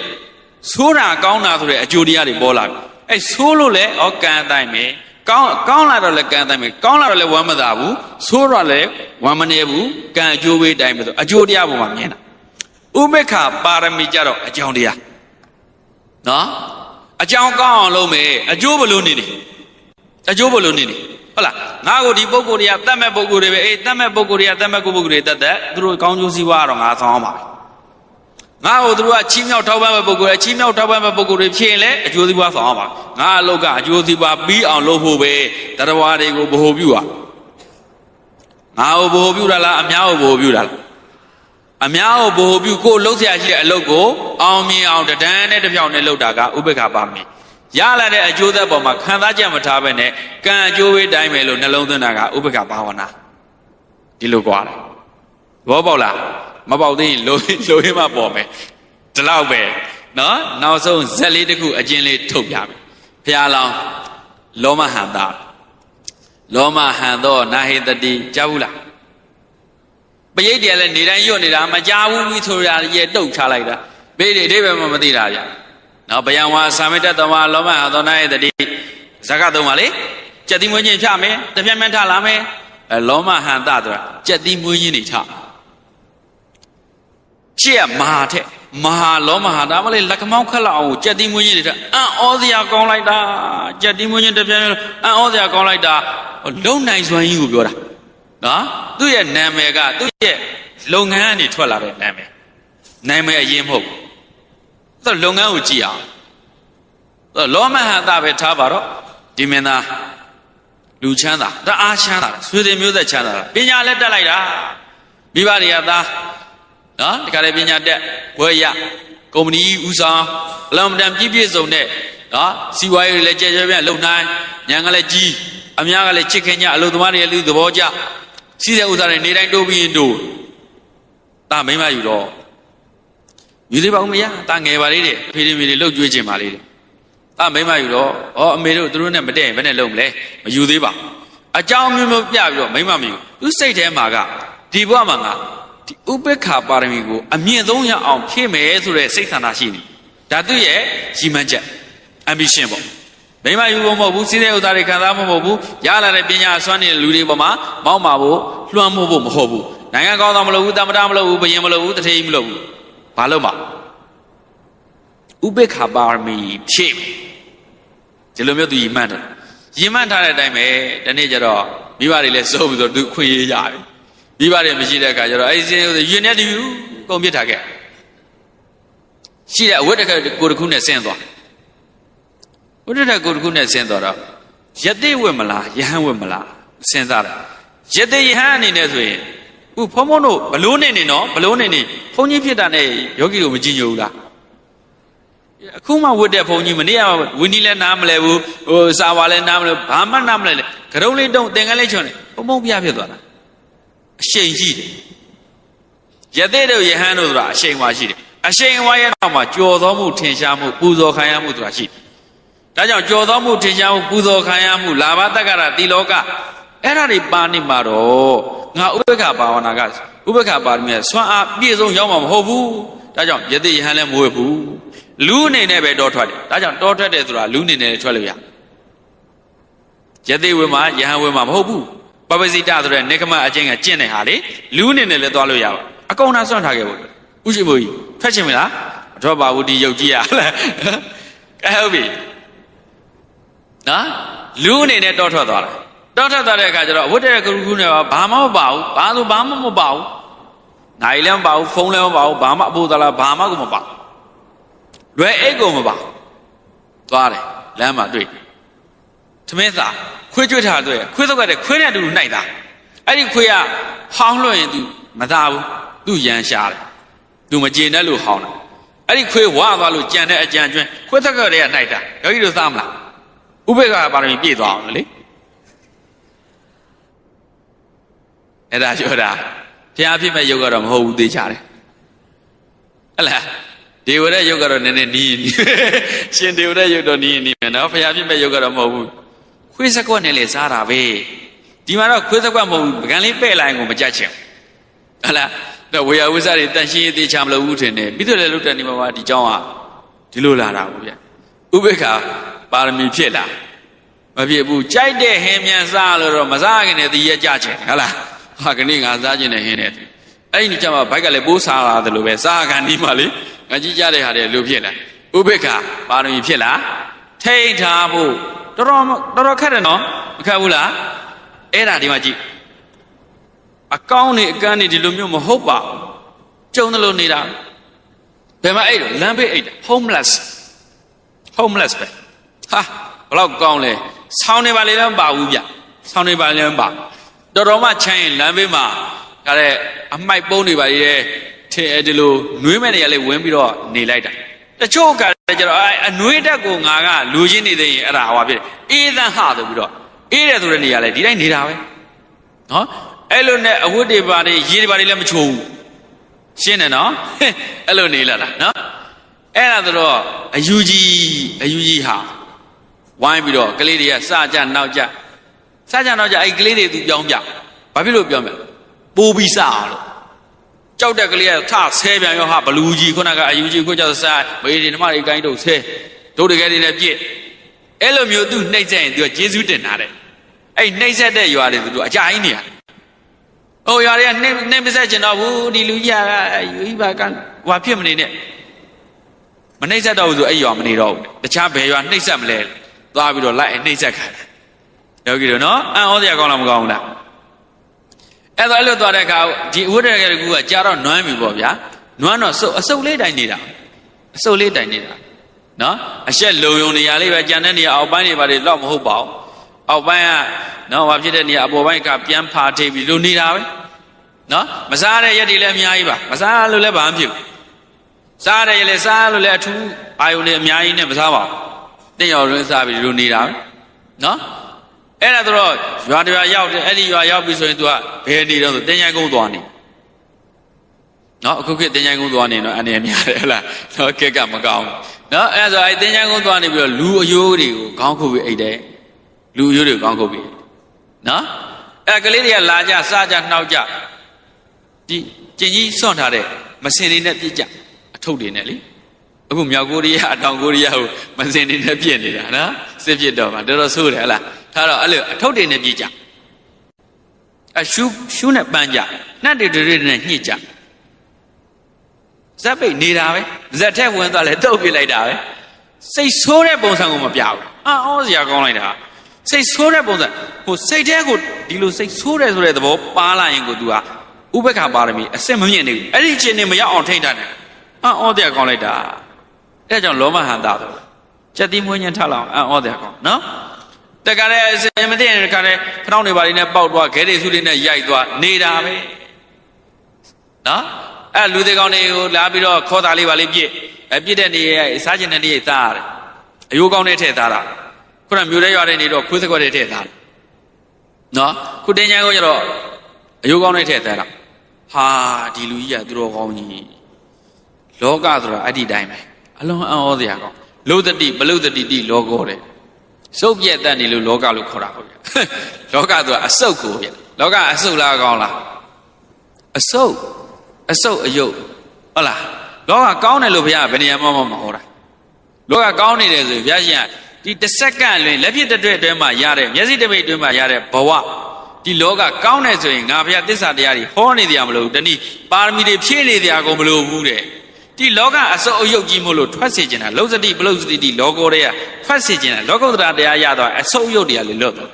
ဆိုးတာကောင်းတာဆိုတဲ့အကျိုးတရားတွေပေါ်လာပြီအဲ့ဆိုးလို့လဲဩကံအတိုင်းပဲကောင်းလာတော့လည်းကံတိုင်းပဲကောင်းလာတော့လည်းဝမ်းမသာဘူးဆိုးတော့လည်းဝမ်းမနေဘူးကံအကျိုးပေးတိုင်းပဲဆိုအကျိုးတရားပေါ်မှာမြင်တာဥပိ္ပခပါရမီကြတော့အကြောင်းတရားနော်အကြောင်းကောင်းအောင်လုပ်မယ်အကျိုးဘလို့နေနေဟုတ်လားငါကိုဒီပုဂ္ဂိုလ်တွေကတတ်မဲ့ပုဂ္ဂိုလ်တွေပဲအေးတတ်မဲ့ပုဂ္ဂိုလ်တွေကတတ်မဲ့ပုဂ္ဂိုလ်တွေတတ်သူတို့ကောင်းကျိုးစီးပွားတော့ငါဆောင်အောင်ပါပဲငါ့ကိုသူတို့ကချီးမြှောက်ထောက်ပံ့မဲ့ပုဂ္ဂိုလ်တွေချီးမြှောက်ထောက်ပံ့မဲ့ပုဂ္ဂိုလ်တွေဖြစ်ရင်လည်းအကျိုးစီးပွားဆောင်အောင်ပါငါအလုပ်ကအကျိုးစီးပွားပြီးအောင်လုပ်ဖို့ပဲတရားတွေကိုဗဟိုပြုတာငါ့ကိုဗဟိုပြုတာလားအများကိုဗဟိုပြုတာလားအများကိုဗဟိုပြုကိုလှုပ်ရှားရှိတဲ့အလုပ်ကိုအောင်မြင်အောင်တဒန်းနဲ့တစ်ပြောင်နဲ့လုပ်တာကဥပိ္ပခပါမီရလာတဲ့အကျိုးသက်ပေါ်မှာခံစားချက်မထားဘဲနဲ့ကံအကျိုးဝေးတိုင်းပဲလို့နှလုံးသွင်းတာကဥပိ္ပခဘာဝနာဒီလိုကွာတယ်ဘောပေါက်လားမပေါက်သေးရင်လိုရင်းမပေါ်မယ်ဒီလောက်ပဲနော်နောက်ဆုံးဇက်လေးတစ်ခုအကျဉ်းလေးထုတ်ပြမယ်ဘုရားလောင်းလောမဟန်တာလောမဟန်သောနာဟိတတိကြားဘူးလားပရိတ်တယ်လည်းနေတိုင်းရွတ်နေတာမကြားဘူးဆိုတာရဲ့တုတ်ချလိုက်တာဘေးတွေအိဗယ်မှမသိတာဗျနော်ဘယံဝါသာမေတ္တသမလောမဟန်သောနာဟိတတိဇကသုံးပါလေကြက်တိမွေးခြင်းဖြမယ်တပြက်ပြက်ထလာမယ်လောမဟန်တာဆိုတာကြက်တိမွေးခြင်းနေထရှေ့ကမဟာထက်မဟာလောမဟာဒါမှလည်းလက်ခမောင်းခက်လောက်အောင်ကြက်တိမွေးခြင်းတွေအံ့ဩစရာကောင်းလိုက်တာကြက်တိမွေးခြင်းတပြက်အံ့ဩစရာကောင်းလိုက်တာလုံနိုင်စွမ်းကြီးကိုပြောတာနော်သူ့ရဲ့နာမည်ကသူ့ရဲ့လုပ်ငန်းကနေထွက်လာတဲ့နာမည်အရင်မဟုတ်သူလုပ်ငန်းကိုကြည့်အောင်လောမဟန်တာပဲထားပါတော့ဒီမင်းသားလူချမ်းသာတအားချမ်းသာဆွေတွေမျိုးသက်ချမ်းသာပညာလည်းတက်လိုက်တာမိဘတွေကသားနော်ဒီကနေ့ပညာတက်ဘွဲရကုမ္ပဏီဥဆောင်အလုံးမတန်ပြည့်စုံတဲ့နော်စီဝါရေးလည်းကြဲကြဲပြန့်လုံနိုင်ညံကလည်းကြီးအများကလည်းချစ်ခင်ကြအလုပ်သမားတွေလည်းလူသဘောကျစီးတဲ့ဥစ္စာတွေနေတိုင်းတိုးပြီးရင်တိုးတာမိမယူတော့ယူသေးပါဦးမရတာငယ်ပါလေးတွေအဖေတွေမိတွေလှုပ်ကြွေးခြင်းပါလေးတွေတာမိမယူတော့အမေတို့သူတို့နဲ့မတည့်ရင်ဘယ်နဲ့လုပ်မလဲမယူသေးပါအကြောင်းမျိုးမျိုးပြပြီးတော့မိမမယူသူစိတ်ထဲမှာကဒီဘဝမှာငါဒီဥပိ္ပခပါရမီကိုအမြင့်ဆုံးရအောင်ဖြည့်မယ်ဆိုတဲ့စိတ်ဆန္ဒရှိနေဒါသူ့ရဲ့ရည်မှန်းချက် ambition ပေါ့မိမယူဖို့မဟုတ်ဘူးစီးတဲ့ဥစ္စာတွေခံစားဖို့မဟုတ်ဘူးရလာတဲ့ပညာအစွမ်းနေတဲ့လူတွေပေါ်မှာမောက်မာဖို့လွှမ်းမိုးဖို့မဟုတ်ဘူးနိုင်ငံကောင်းသားမလုပ်ဘူးတမ္မတာမလုပ်ဘူးဘယင်မလုပ်ဘူးတထေးမလုပ်ဘူးဘာလို့မှဥ ဥပေက္ခပါရမီဖြည့်ဒီလိုမျိုးသူရည်မှန်းတယ်ရည်မှန်းထားတဲ့အတိုင်းပဲဒီနေ့ကျတော့မိဘတွေလည်းစိုးပြီးတော့သူခွင့်ရရပြီမိဘတွေမရှိတဲ့အခါကျတော့အဲ့ဒီရွှေနဲ့တူကုန်ပြစ်ထားခဲ့ရှိတဲ့အဝတ်တစ်ခါကိုတစ်ခုနဲ့ဆင်းသွားဝတ်တစ်ခါကိုတစ်ခုနဲ့ဆင်းသွားတော့ယသိဝတ်မလားယဟန်ဝတ်မလားစဉ်းစားတယ်ယသိယဟန်အနေနဲ့ဆိုရင်ဥဖုံဖုံတို့ဘလို့နေနေနော်ဘလို့နေနေဘုန်းကြီးဖြစ်တာနဲ့ယောဂီတို့မကြည်ညိုဘူးလားအခုမှဝတ်တဲ့ဘုန်းကြီးမနေ့ကဝင်းကြီးလည်းနားမလဲဘူးဟိုစာဝါလည်းနားမလဲဘာမှနားမလဲကရုံးလေးတုံးသင်္ကန်းလေးချွန်တယ်ဘုံဘုံပြဖြစ်သွားတာအရှိန်ရှိတယ်ယသိတို့ယဟန်တို့ဆိုတာအရှိန်ဝါရှိတယ်အရှိန်ဝါရဲ့နောက်မှာကြော်သောမှုထင်ရှားမှုပူဇော်ခံရမှုဆိုတာရှိတယ်ဒါကြောင့်ကြော်သောမှုထင်ရှားမှုပူဇော်ခံရမှုလာဘတက္ကရာတိလောကအဲ့ဒါတွေပါနေမှာတော့ငါဥပ္ပခဘာဝနာကဥပ္ပခပါရမီဆွမ်းအားပြည့်စုံရောက်မှာမဟုတ်ဘူးဒါကြောင့်ယသိယဟန်လည်းမဝတ်ဘူးလူအနေနဲ့ပဲတောထွက်တယ်ဒါကြောင့်တောထွက်တယ်ဆိုတာလူအနေနဲ့ထွက်လို့ရယသိဝေမှာယဟန်ဝေမှာမဟုတ်ဘူးပပစိတဆိုတဲ့နေကမအချင်းကကျင့်တဲ့ဟာလေလူအနေနဲ့လည်းသွားလို့ရပါအကုန်သားစွန့်ထားခဲ့ဖို့ဥရှိမိုးကြီးထွက်ချင်မလားမထွက်ပါဘူးဒီရုပ်ကြီးရလားကဲဟုတ်ပြီနော်လူအနေနဲ့တောထွက်သွားတယ်တောထွက်သွားတဲ့အခါကျတော့ဝတ်တဲ့ကုရုနဲ့ဘာမှမပါဘူးဘာလို့ဘာမှမပါဘူးနိုင်လည်းမပါဘူးဖုန်းလည်းမပါဘူးဘာမှအဖို့သလားဘာမှကိုမပါလွယ်အိတ်ကိုမပါသွားတယ်လမ်းမှာတွေ့သမင်းသားခွေးကျွတ်ထားတွေ့ခွေးသုတ်ကတဲ့ခွေးနဲ့အတူတူနှိုက်တာအဲ့ဒီခွေးကဟောင်းလွှတ်ရင် तू မသားဘူး तू ရန်ရှာတယ် तू မကျေနပ်လို့ဟောင်းတာအဲ့ဒီခွေးဝါသွားလို့ကြံတဲ့အကြံကျွန်းခွေးသုတ်ကတဲ့ကနှိုက်တာယောဂီတို့သားမလားဥပေက္ခပါရမီပြည့်သွားအောင်လေအဲ့ဒါပြောတာဘုရားဖြစ်မဲ့ယုတ်ကတော့မဟုတ်ဘူးသိချတယ်ဟဲ့လားဒေဝရယုတ်ကတော့နည်းနည်းနီးရှင်ဒေဝရယုတ်တော့နီးမယ်နော်ဘုရားဖြစ်မဲ့ယုတ်ကတော့မဟုတ်ဘူးခွေးစကွက်နဲ့လေစားတာပဲဒီမှာတော့ခွေးစကွက်မဟုတ်ဘူးပကံလေးပဲ့လိုက်ကိုမကြက်ချင်ဟဲ့လားတော့ဝေယဝိဇ္ဇတွေတန်ရှင်းရေးသေးချမလို့ဘူးထင်တယ်ပြီးတော့လည်းလုတ်တဲ့နေမှာဒီเจ้าကဒီလိုလာတာဘူးဗျဥပေက္ခပါရမီဖြစ်လာမဖြစ်ဘူးကြိုက်တဲ့ဟင်းမြန်စားလို့တော့မစားခင်နဲ့တည်ရကြချင်ဟဲ့လားဟာကနေ့ငါစားခြင်းနဲ့ဟင်းနဲ့အဲ့ဒီကြမှာဘိုက်ကလည်းပိုးစားလာတယ်လို့ပဲစားကန်ဒီမှာလေငါကြည့်ကြတဲ့ဟာတွေလူဖြစ်လာဥပေက္ခပါရမီဖြစ်လာထိတ်ထားဖို့တော်ခက်တယ်နော်မခက်ဘူးလားအဲ့ဒါဒီမှာကြည့်အကောင်းနေအကန်းနေဒီလိုမျိုးမဟုတ်ပါဘူးကြုံတယ်လို့နေတာဘယ်မှာအဲ့တော့လမ်းဘေးအိတ် homeless ပဲဟာဘလောက်ကောင်းလဲဆောင်းနေပါလေလည်းမပါဘူးဗျဆောင်းနေပါလည်းမပါတော်မှချမ်းရင်လမ်းဘေးမှာဒါတဲ့အမိုက်ပုံးနေပါလေထင်ဒီလိုနှွေးမဲ့နေရလေဝင်ပြီးတော့နေလိုက်တာတချို့ကလည်းကျတော့အနှွေးတက်ကိုငါကလူချင်းနေသေးရင်အဲ့ဒါဟောဖြစ်တယ်အေးသန်းဟဆိုပြီးတော့အေးတယ်ဆိုတဲ့နေရာလေဒီတိုင်းနေတာပဲနော်အဲ့လိုနဲ့အဝတ်တွေပါတွေရေတွေပါတွေလည်းမချိုးဘူးရှင်းတယ်နော်အဲ့လိုနေလာတာနော်အဲ့ဒါဆိုတော့အယူကြီးဟာဝိုင်းပြီးတော့ကလေးတွေကစကြနောက်ကြအဲ့ကလေးတွေသူပြောင်းပြဘာဖြစ်လို့ပြောင်းပြပိုးပြီးစအောင်လို့ကြောက်တဲ့ကလေးကထဆဲပြန်ရောဟာဘလူးကြီးခုနကအယူကြီးကိုကြောက်စားမေးဒီနမတွေကိုင်းတော့ဆဲတို့တကယ်တွေလည်းပြည့်အဲ့လိုမျိုးသူနှိမ့်ဆက်ရင်သူကကျေးဇူးတင်တာတဲ့အဲ့နှိမ့်ဆက်တဲ့ရွာတွေသူအကြိုင်းနေရဟိုရွာတွေကနှိမ့်မဆက်ချင်တော့ဘူးဒီလူကြီးကယူကြီးပါကဟွာဖြစ်မနေနဲ့မနှိမ့်ဆက်တော့ဘူးဆိုအဲ့ရွာမနေတော့ဘူးတခြားဘယ်ရွာနှိမ့်ဆက်မလဲသွားပြီးတော့လိုက်နှိမ့်ဆက်ခံတယ်ယောဂီတို့နော်အံ့ဩစရာကောင်းလားမကောင်းဘူးလားအဲ့တော့အဲ့လိုသွားတဲ့အခါဒီဝိတ္တရကူကကြာတော့နွမ်းပြီပေါ့ဗျာနွမ်းတော့အစုပ်လေးတိုင်နေတာနော်အရှက်လုံုံနေရာလေးပဲကြံတဲ့နေရာအောက်ပိုင်းတွေပါတယ်တော့မဟုတ်ပါဘူးအောက်ပိုင်းကနော်ဘာဖြစ်တဲ့နေရာအပေါ်ပိုင်းကပြန်ဖာထိပ်ပြီးလုံနေတာပဲနော်မစားတဲ့ရက်တွေလည်းအများကြီးပါမစားလို့လည်းဘာမှမဖြစ်ဘူးစားတယ်လည်းစားလို့လည်းအထူးအာယုန်တွေအများကြီးနဲ့မစားပါဘူးတင်းရောက်လို့စားပြီးလုံနေတာပဲနော်အဲ့ဒါဆိုတော့ရွာတရွာရောက်တယ်အဲ့ဒီရွာရောက်ပြီဆိုရင် तू ကဘယ်နေတော့ဆိုတင်ញိုင်းကုန်းသွားနေနော်အခုခေတ်တင်ញိုင်းကုန်းသွားနေတော့အနေများတယ်ဟုတ်လားနော်ကက်ကမကောင်းနော်အဲ့ဒါဆိုအဲ့တင်ញိုင်းကုန်းသွားနေပြီးတော့လူအယိုးတွေကိုခေါင်းခုတ်ပြီးအိတ်တယ်လူအယိုးတွေကိုခေါင်းခုတ်ပြီးနော်အဲ့ကလေးတွေကလာကြစားကြနှောက်ကြဒီကျင်ကြီးစွန့်ထားတဲ့မစင်တွေနဲ့ပြစ်ကြအထုပ်တွေနဲ့လေအခုမြောက်ကိုရီးယားတောင်ကိုရီးယားကိုမစင်တွေနဲ့ပြစ်နေတာနော်စစ်ပြစ်တော့မှတော်တော်ဆိုးတယ်ဟလားထားတော့အဲ့လိုအထုပ်တွေနဲ့ပြစ်ကြအရှူးနဲ့ပန်းကြနှက်တွေနဲ့ညှစ်ကြ ဇက်ပိတ်နေတာပဲဇက်ထဲဝင်သွားလဲတုတ်ပြလိုက်တာပဲစိတ်ဆိုးတဲ့ပုံစံကိုမပြဘူးအော်စရာကောင်းလိုက်တာစိတ်ဆိုးတဲ့ပုံစံဟိုစိတ်ထဲကိုဒီလိုစိတ်ဆိုးတယ်ဆိုတဲ့သဘောပါလာရင်ကိုသူကဥပက္ခပါရမီအစစ်မမြင့်နေဘူးအဲ့ဒီချင်းနေမရောက်အောင်ထိန်းထားတယ်အော်တရားကောင်းလိုက်တာအဲ့ဒါကြောင့်လောမဟန်တာဆိုစက်တိမွေးညံထားလောက်အော်တရားကောင်းနော်တကယ်လည်းအစင်မသိရင်တကယ်လည်းဖျောင်းနေပါလိမ့်နဲ့ပေါက်သွားခဲတွေစုတွေနဲ့ရိုက်သွားနေတာပဲနော်အဲ့လူတွေကောင်းတွေကိုလာပြီးတော့ခေါ်တာလေးပါလေးပြစ်ပြစ်တဲ့နေရာစားကျင်တဲ့နေရာသားရတယ်အယိုးကောင်းတဲ့ထည့်သားတာခုနမျိုးတဲ့ရွာတဲ့နေတော့ခွေးစကွက်တဲ့ထည့်သားတယ်နော်ခုတင်ချင်ကိုကျတော့အယိုးကောင်းတဲ့ထည့်သားတာဟာဒီလူကြီးကသူတော်ကောင်းကြီးလောကဆိုတာအဲ့ဒီတိုင်းပဲအလုံးအောစရာကောင်းလုသတိပလုသတိတိလောကောတဲ့စုပ်ပြက်တတ်နေလို့လောကလို့ခေါ်တာဟုတ်ဗျလောကဆိုတာအစုပ်ကိုဗျလောကအစုပ်လားကောင်းလားအစုပ်အယုတ်ဟုတ်လားလောကကောင်းတယ်လို့ဘုရားကဘယ်နေရာမှမဟောတာလောကကောင်းနေတယ်ဆိုဘုရားရှင်ဒီတစ်စက္ကန့်လွင်လက်ဖြစ်တဲ့အတွင်းမှာရတဲ့မျက်စိတစ်ပိတ်အတွင်းမှာရတဲ့ဘဝဒီလောကကောင်းတယ်ဆိုရင်ငါဘုရားသစ္စာတရားတွေဟောနေတရားမလို့တနည်းပါရမီတွေဖြည့်နေတရားကိုမလို့ဘူးတဲ့ဒီလောကအစုပ်အယုတ်ကြီးမို့လို့ထွက်စေချင်တာလုံစတိပလုစတိတိလောကောတွေကထွက်စေချင်တာလောကုတ္တရာတရားရတော့အစုပ်အယုတ်တွေကလည်းလွတ်သွား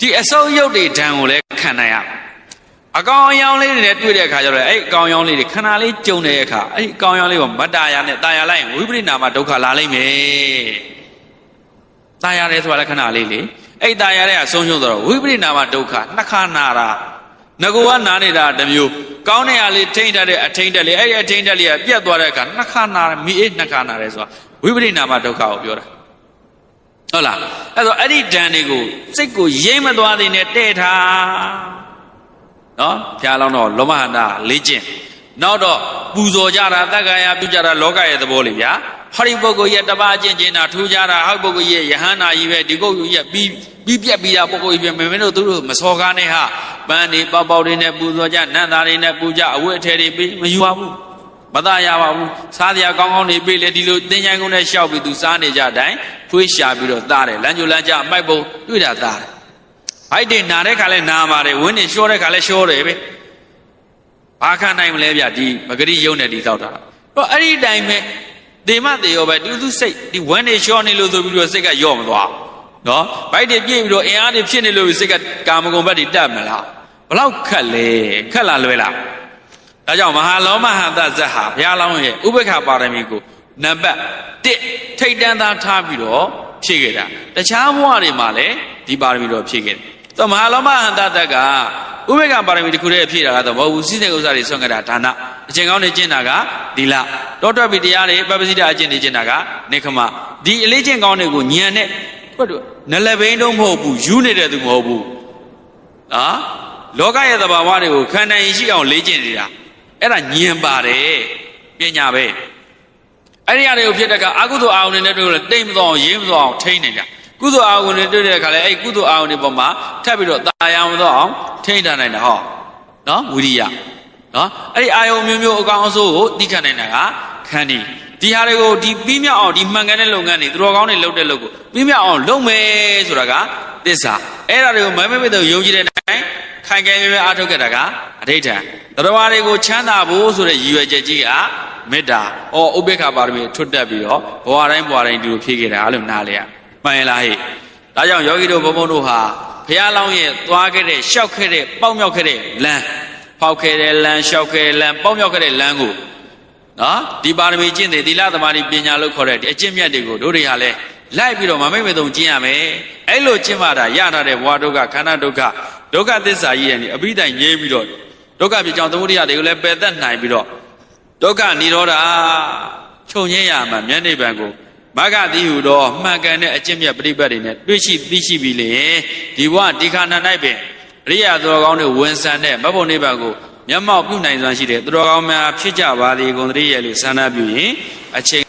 ဒီအစုပ်အယုတ်တွေဓာန်ကိုလည်းခံနိုင်ရအကောင်အယောင်လေးတွေနဲ့တွေ့တဲ့အခါကျတော့အဲ့အကောင်အယောင်လေးတွေခဏလေးကြုံတဲ့အခါအဲ့အကောင်အယောင်လေးကိုမတ္တရာနဲ့တာယာလိုက်ရင်ဝိပရိနာမဒုက္ခလာလိမ့်မယ်တာယာတယ်ဆိုတာလည်းခဏလေးလေအဲ့တာယာတဲ့ကဆုံးရှုံးတော့ဝိပရိနာမဒုက္ခနှစ်ခါနာတာငကူကနာနေတာတစ်မျိုးကောင်းတဲ့ဟာလေးထိမ့်တတ်တဲ့အထိမ့်တက်လေးအဲ့ဒီအထိမ့်တက်လေးကပြတ်သွားတဲ့အခါနှစ်ခါနာမိအေးနှစ်ခါနာတယ်ဆိုတာဝိပရိနာမဒုက္ခကိုပြောတာဟုတ်လားအဲ့တော့အဲ့ဒီဓာန်တွေကိုစိတ်ကိုရိမ့်မသွားသေးနဲ့တဲ့ထားနော်ဖျားလောင်းတော့လောမဟန္တာလေးကျင့်နောက်တော့ပူဇော်ကြတာတက္ကရာပြုကြတာလောကရဲ့သဘောလေးဗျာဟောဒီပုဂ္ဂိုလ်ရဲ့တပါးကျင့်ကျင်တာထူးကြတာဟောပုဂ္ဂိုလ်ရဲ့ယဟန္တာကြီးပဲဒီပုဂ္ဂိုလ်ရဲ့ပြီးပြက်ပြီးတာပုဂ္ဂိုလ်ကြီးပဲမင်းတို့သူတို့မစော်ကားနဲ့ဟာပန်းတွေပေါက်ပေါက်တွေနဲ့ပူဇော်ကြနန္တာတွေနဲ့ပူကြအဝတ်အထည်တွေပေးမယူပါဘူးမသားရပါဘူးစားစရာကောင်းကောင်းတွေပေးလေဒီလိုသင်္ချိုင်းကုန်းနဲ့ရှောက်ပြီးသူစားနေကြတိုင်းဖွေးရှာပြီးတော့သားတယ်လမ်းကြိုလမ်းကြအမိုက်ပုံတွေ့တာသားတယ်ဘိုက်တွေနာတဲ့ခါလဲနာပါတယ်ဝင်းနေလျှောတဲ့ခါလဲလျှောတယ်ပဲဘာခံနိုင်မလဲဗျဒီမဂရိယုံနဲ့ဒီတော့တာတော့အဲ့ဒီတိုင်းပဲဒေမတေရောပဲသူစိတ်ဒီဝင်းနေလျှောနေလို့ဆိုပြီးတော့စိတ်ကယော့မသွားနော်ဘိုက်တွေပြည့်ပြီးတော့အင်အားတွေဖြစ်နေလို့စိတ်ကကာမဂုဏ်ဘက်တွေတက်မလားဘလောက်ခက်လဲခက်လာလွယ်လားဒါကြောင့်မဟာလောမဟန္တဇတ်ဟာဘုရားလောင်းရဲ့ဥပ္ပခပါရမီကိုနံပါတ်1ထိတ်တန်းသားထားပြီးတော့ဖြည့်ခဲ့တာတခြားဘဝတွေမှာလည်းဒီပါရမီတော့ဖြည့်ခဲ့တယ်တော့မဟာလောမဟန္တတက်ကဥပ္ပခပါရမီတစ်ခုတည်းဖြည့်တာကတော့မဟုတ်ဘူးစိစိဥစ္စာတွေဆွမ်းကြတာဒါနအကျင့်ကောင်းတွေကျင့်တာကသီလတောထွက်ပြီးတရားတွေပပ္ပစိတအကျင့်တွေကျင့်တာကနေခမဒီအလေးကျင့်ကောင်းတွေကိုညံနဲ့နလဘိန်းတော့မဟုတ်ဘူးယူနေတဲ့သူမဟုတ်ဘူးနော်လောကရဲ့သဘာဝတွေကိုခံနိုင်ရှိအောင်လေ့ကျင့်နေတာအဲ့ဒါညင်ပါတယ်ပညာပဲအဲ့ဒီအရာတွေကိုဖြစ်တဲ့ကအကုသိုလ်အာရုံတွေနဲ့တွေ့လို့တိတ်မသွားအောင်ရေးမသွားအောင်ထိန်းနေကြကုသိုလ်အာရုံတွေတွေ့တဲ့အခါလဲအဲ့ကုသိုလ်အာရုံတွေပေါ်မှာထပ်ပြီးတော့တာယာမသွားအောင်ထိန်းထားနိုင်တာဟောနော်ဝိရိယနော်အဲ့ဒီအာရုံမျိုးမျိုးအကောင်အဆိုးကိုသိခံနိုင်တာကခန္ဒီဒီဟာတွေကိုဒီပြီးမြောက်အောင်ဒီမှန်ကန်တဲ့လုပ်ငန်းတွေသူတော်ကောင်းတွေလုပ်တဲ့လုပ်ကိုပြီးမြောက်အောင်လုပ်မယ်ဆိုတာကသစ္စာအဲ့ဒါတွေကိုမမေ့မေ့တော့ယုံကြည်တဲ့တိုင်းခိုင်ခိုင်မြဲမြဲအားထုတ်ခဲ့တာကအဋ္ဌံတရားတွေကိုချမ်းသာဖို့ဆိုတဲ့ရည်ရွယ်ချက်ကြီးကမေတ္တာဥပ္ပေက္ခပါရမီထွတ်တက်ပြီးတော့ဘဝတိုင်းဒီလိုဖြည့်ခဲ့တာအဲ့လိုနားလေရမှန်လားဟဲ့ဒါကြောင့်ယောဂီတို့ဘုံဘုံတို့ဟာဘုရားလောင်းရဲ့သွားခဲ့တဲ့ရှောက်ခဲ့တဲ့ပေါက်မြောက်ခဲ့တဲ့လမ်းဖောက်ခဲ့တဲ့လမ်းရှောက်ခဲ့တဲ့လမ်းပေါက်မြောက်ခဲ့တဲ့လမ်းကိုနော်ဒီပါရမီကျင့်တဲ့သီလသမာဓိပညာလို့ခေါ်တဲ့ဒီအကျင့်မြတ်တွေကိုတို့တွေဟာလဲလိုက်ပြီးတော့မမိတ်မတုံကျင့်ရမယ်အဲ့လိုကျင့်မှတာရထားတဲ့ဘဝဒုက္ခခန္ဓာဒုက္ခဒုက္ခသစ္စာကြီးရဲ့အပြီးတိုင်ငြိမ်းပြီးတော့ဒုက္ခပြကြောင့်သမုဒယတွေကိုလည်းပယ်တတ်နိုင်ပြီးတော့ဒုက္ခនិရောဓချုပ်ငြိမ်းရမှာမျက်နှိပ်ပံကိုမဂ္ဂတိဟုတော့မှန်ကန်တဲ့အကျင့်မြတ်ပြိပတ်တွေနဲ့တွေ့ရှိသိရှိပြီးလေဒီဘဝဒီခန္ဓာ၌ပင်အရိယာသူတော်ကောင်းတွေဝန်ဆန်တဲ့မဘုံနိဗ္ဗာန်ကိုမျက်မှောက်ပြုနိုင်စွမ်းရှိတဲ့သူတော်ကောင်းများဖြစ်ကြပါသည်ကုန်သတိရဲ့လို့ဆန္ဒပြုရင်အချိန်